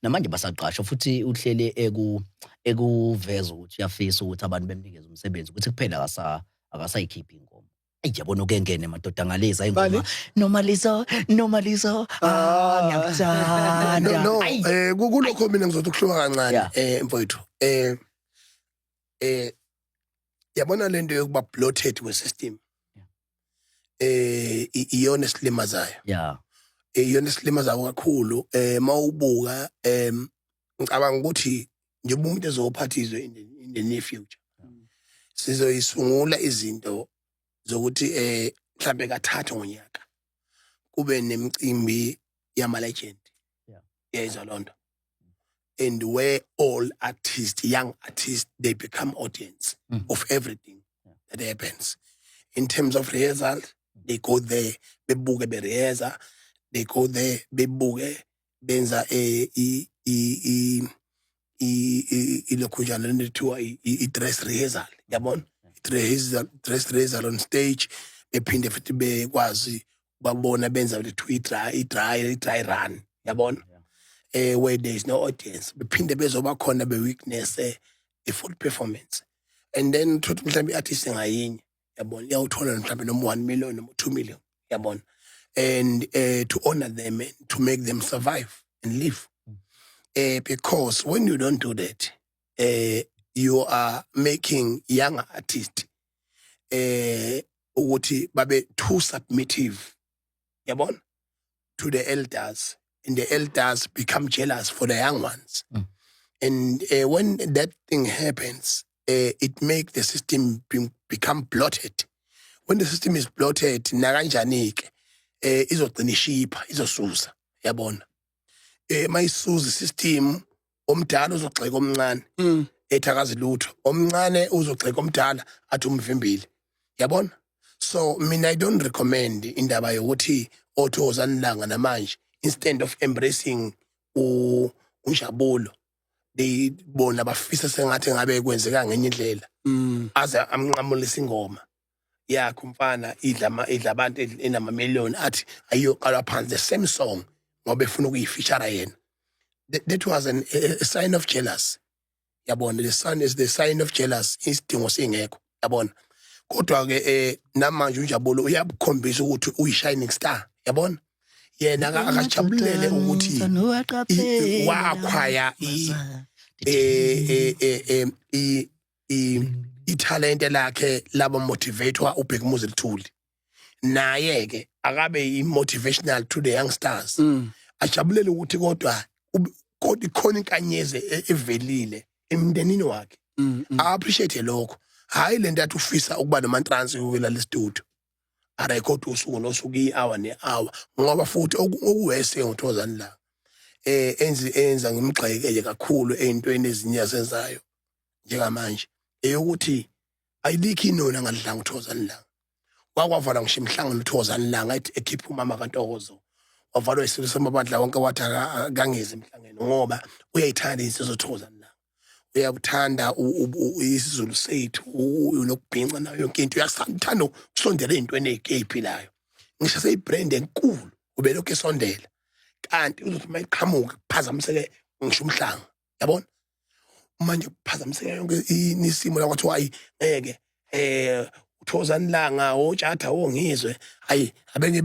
namanje basaqashwa futhi uhlele ekuveza ukuthi uyafisa ukuthi abantu bemnikeze umsebenzi ukuthi kuphela akasayikhiphi ingoma. Ayijabona ukengene madoda ngaleza ingoma normalizo ngiyakuthanda kulokho mina ngizothi ukuhluka kancane mfowethu yabona lento yokuba bloated we system iyona esilimazayo iyona esilimazayo kakhulu mawubuka ngicabanga ukuthi njengoba umuntu ezophathizwe in the near future sizoyisungula izinto zokuthi mhlambe kathathu ngonyaka kube nemicimbi yama legend yezwa lonto and where all artists young artists they become audience of everything that happens in terms of rehearsal they go there bebuke bereheza they go there bebuke benza ilokhunjana lethiwa i dress rehearsal yabona dress razor on stage bephinde futhi bekwazi babona benza le dry run yabona where there is no audience bephinde bezoba khona weakness a full performance and then thothi mhlawumbe artist ngayinye yabona iyawuthola mhlawumbe noma 1 million noma 2 million yabona and to honor them and to make them survive and live because when you don't do that you are making young artists ukuthi babe too submissive yabona to the elders and the elders become jealous for the young ones and when that thing happens it make the system become bloated when the system is bloated nakanjani ke izogcina ishipha izosusa yabona mayisuza system omdala uzogxeka omncane ethakazi lutho omncane uzogxeka omdala athi umvimbili yabona so mina I don't recommend indaba yokuthi othozani langa namanje instead of embracing uNjabulo they bona bafisa sengathi ngabe kwenzeka ngenye indlela aze amnqamulisa ingoma yakhe umfana idla abantu enama million athi ayoqala phansi the same song ngoba efuna ukuyifeature yena that was a sign of jealous yabona the son is the sign of jealous isidingo singekho yabona kodwa ke namanje uNjabulo uyabukhombisa ukuthi uyishining star yabona yena akajabulele ukuthi wakhwaya italent lakhe laba motivator uBheki Muzilithuli naye ke akabe motivational to the youngsters ajabulele ukuthi kodwa ikhona inkanyeze evelile emndenini wakhe appreciate lokho hayi lento athi ufisa ukuba nomantransi ukela le studio arecord usuku nosuku i-hour ne-hour ngoba futhi okuwese ngothozani la enza ngimgxeke nje kakhulu ezintweni ezinye asenzayo njengamanje eyokuthi ayilikho inona ngadlanga uthozani la wakwavala ngisho imhlangano uthozani la ngathi ekhipha umama kaNtokozo wavalwa isilo samabandla wonke wathi akangeze emhlangano ngoba uyayithanda insizwe uthozani la uyabuthanda isizulu sethu unokubhinca nayo yonke into uyathanda ukusondela ezintweni eziphilayo ngisho seyibrand enkulu ubelokho esondela kanti uzothi mayiqhamuka kuphazamiseke ngisho umhlanga yabona manje kuphazamiseka yonke inisimo lakwathi hayi ngeke uthozani langa othatha ongizwe hayi abenge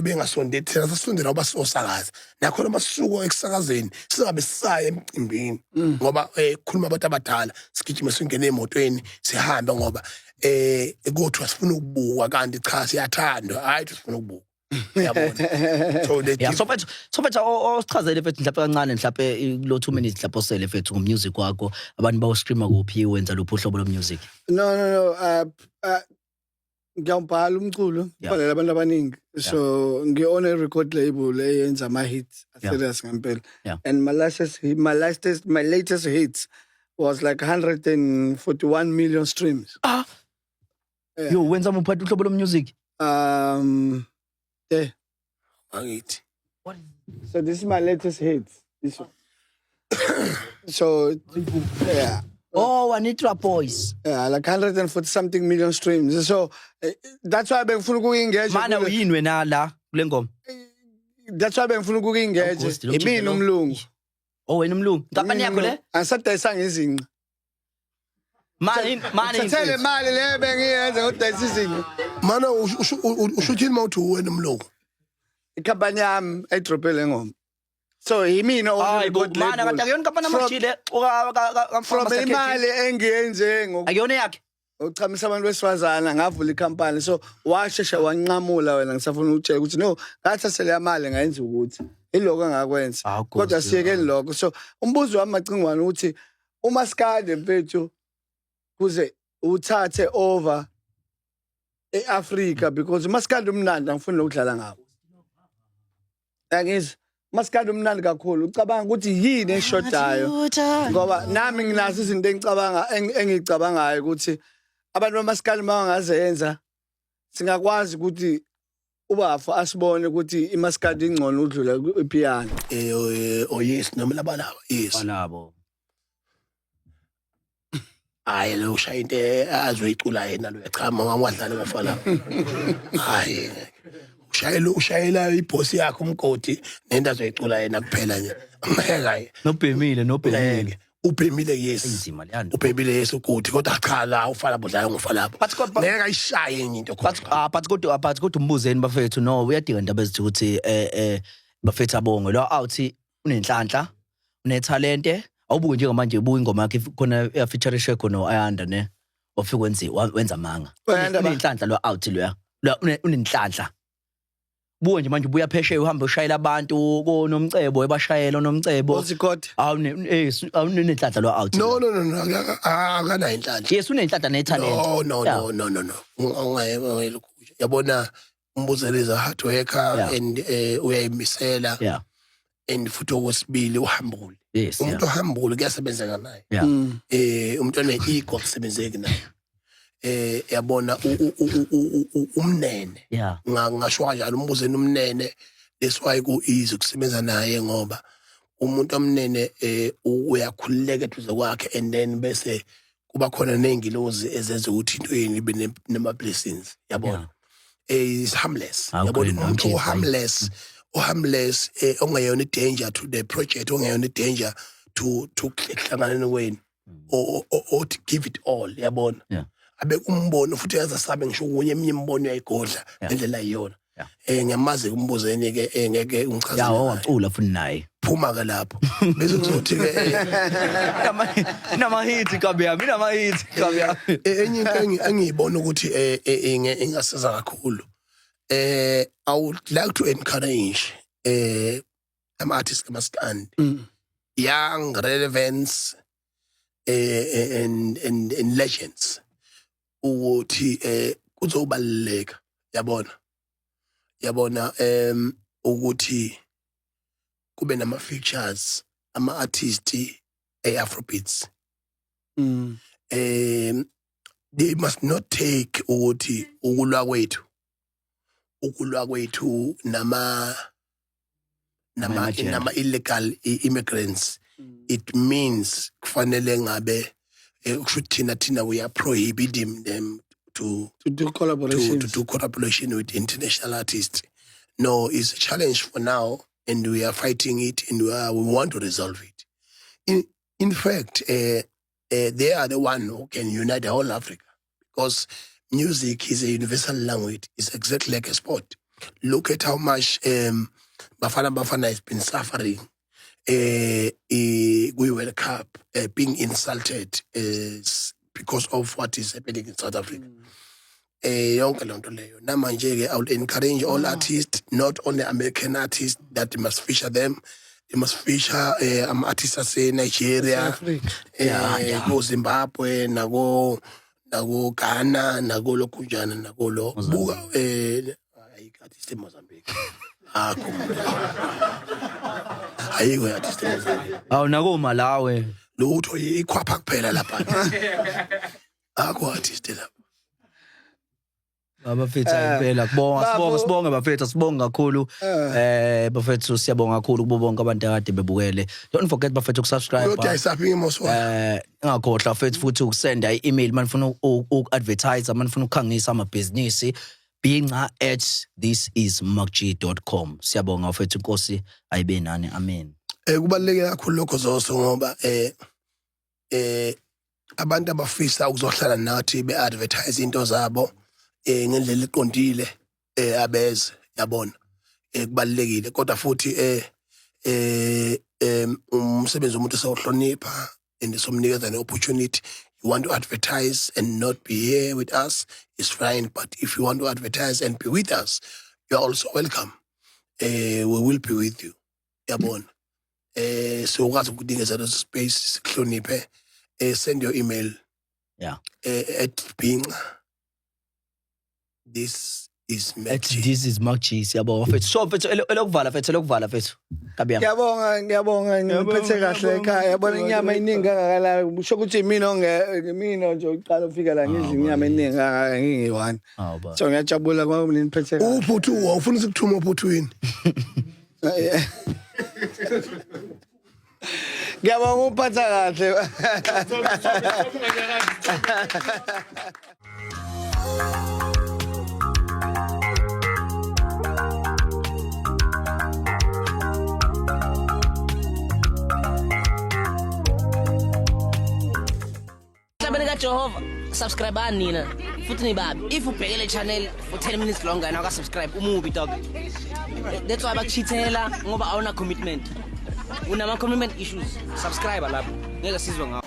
bengasondeli thina sasondela obasosakaza nakhona masuku ekusakazeni singabe sisaya emcimbini ngoba khuluma abantu abadala sigijima singene emotweni sihambe ngoba kodwa sifuna ukubukwa kanti cha siyathandwa hayi sifuna ukubukwa yabona so so osichazele mfethu mhlawumbe kancane mhlawumbe lo 2 minutes mhlawumbe osele mfethu ngomusic wakho abantu bawo streama kuphi wenza luphi uhlobo lo music no ngiyambhala umculo kufanele abantu abaningi so ngiona i-record label eyenza ama hits serious ngempela and my latest hits was like 141 million streams yo wenza muphathi uhlobo lo music angithi so this is my latest hits this one. So yeah. Oh, Anitra Boys. Yeah, like 140 something million streams. So that's why bengifuna ukuengage. Mana uyini wena la kule ngoma? That's why bengifuna ukuengage. Imini umlungu. Oh, wena umlungu. Kampani yakho le? Angisadayisa ngezinqa. Mani. Sele mali le bengiyenza udayisa izinqa. Mana ushuthini mawuthi wena umlungu. Ikhampani yami edropele ngoma. So yimina record label. Mana kanti akuyona kampani amashile from imali engiyenze akuyona yakhe. Uchamisa abantu besifazana ngavula ikhampani so washesha wanqamula wena ngisafuna ukutshela ukuthi no ngathi sele yamali ngayenza ukuthi iloko angakwenza kodwa siyeke lokho so umbuzo wami macingwane ukuthi uMaskandi mfethu kuze uthathe over eAfrica because uMaskandi umnandi angifuni ukudlala ngawo angizwa Maskandi umnandi kakhulu ucabanga ukuthi yini eshodayo ngoba nami nginazo izinto engicabangayo ukuthi abantu bamaskandi bangazenza singakwazi ukuthi ubafa asibone ukuthi imaskandi ingcono udlula ipiano yes noma labalaba yes banabo hayi lo ushaya into azoyicula yena lo cha mama wadlala bafana hayi ushayela iboss yakhe umgodi nento azoyicula yena kuphela nje ngeke nobhemile ubhemile yes inzima leyana ubhemile yes ukuthi kodwa cha la ufala bodlala ngofala lapho But kodwa- ngeke ayishaye enye into but kodwa umbuzeni bafethu no uyadinga indaba ezithi ukuthi bafethu abonge lo awuthi unenhlanhla unetalente awubuke njengamanje ubuka ingoma yakhe khona feature sheko no Ayanda ne ofika wenza manga Ayanda ba- unenhlanhla lo awuthi lo unenhlanhla buwe nje manje ubuya phesheya uhambe ushayela abantu konomcebo ebashayela nomcebo Ozikode awunenhlanhla lo awuthi no akana inhlanhla yes unenhlanhla netalent no ungayelukho yabona umbuzeleza hard worker Yeah. and uyayimisela yeah and futhi okwesibili uhambule yes umuntu ohambule kuyasebenzeka naye yeah umuntu one-ego kusebenzeki naye yabona umnene yeah ngasho kanjalo umbuzeni umnene leswaye ku-easy kusebenza naye ngoba umuntu omnene uyakhululeka eduze kwakhe and then bese kuba khona ney'ngilozi ezenza ukuthi into yeni ibe nema-blessings yabona is harmless yabona umuntu o-harmless ongayona i-danger to the project ongayona i-danger to kuhlanganeni kwenu or to give it all yabona yeah abe umbono futhi yaza sabe ngisho kunye eminye imibono yayigodla ngendlela yiyona ngiyamazi umbuzeni ke ngeke ungichazele yeah wacula futhi naye phuma ke lapho bese kuzothi ke nama hit kabi yami nama hit kabi yami enye into engiyibona ukuthi ingasiza kakhulu I would like to encourage ama artists kamaskandi young relevance and legends ukuthi kuzobaleka yabona ukuthi kube nama features ama artists Afrobeats they must not take ukuthi ukulwa kwethu nama illegal immigrants it means kufanele ngabe kusho thina we are prohibiting them to do collaboration to do collaboration with international artists. No, it's a challenge for now, and we are fighting it, and we want to resolve it. In fact, they are the one who can unite the whole Africa, because music is a universal language. It's exactly like a sport. Look at how much Bafana has been suffering. We World Cup being insulted because of what is happening in South Africa. Yonke lonto leyo namanje ke I will encourage all artists, not only American artists, that they must feature them. They must feature artists ase Nigeria, go Zimbabwe, nago Ghana, nago lokujana, nago lo buka artist Mozambique. Ayiko artist Mozambique. awu nako Malawi Lutho ikhwapha kuphela lapha. Akho artist lapha. abafethu impela sibonga bafethu sibonga kakhulu bafethu siyabonga kakhulu kubo bonke abantu akade bebukele. Don't forget bafethu ukusubscribe Uyodayisa ngimoswa ingakhohlwa bafethu futhi ukusenda i-email manifuna uku-advertise manifuna ukukhangisa amabhizinisi binga@thisismarkg.com. Siyabonga bafethu inkosi ayibe nani amen. Kubaluleke kakhulu lokho zoso ngoba abantu abafisa ukuzohlala nathi be-advertise into zabo ngendlela eqondile abeze yabona kubalekile kodwa futhi umsebenzi umuntu sawuhlonipha and somnikeza an opportunity. You want to advertise and not be here with us, it's fine, but if you want to advertise and be with us, you're also welcome. We will be with you yabona. So ukwazi ukudingeza leso space sihloniphe. Send your email at binga This is Markg. Siyabonga bafethu. So bafethu elokuvala bafethu. Kabi yami. Ngiyabonga ngiphethe kahle ekhaya yabona inyama iningi kangakala usho ukuthi mina nje uqala ufika la ngidla inyama eningi kangaka ngingiyi-one so ngiyajabula ngoba niphethe kahle uphuthu awufuna ukuthuma uphuthwini Ngiyabonga uphatha kahle. Jehova subscribe nina futhi nibabi if ubheke le channel for 10 minutes longer and aka subscribe umubi dog that's why bakuchithela ngoba awuna commitment unama commitment issues subscribe lapho ngeke sizwe ngawo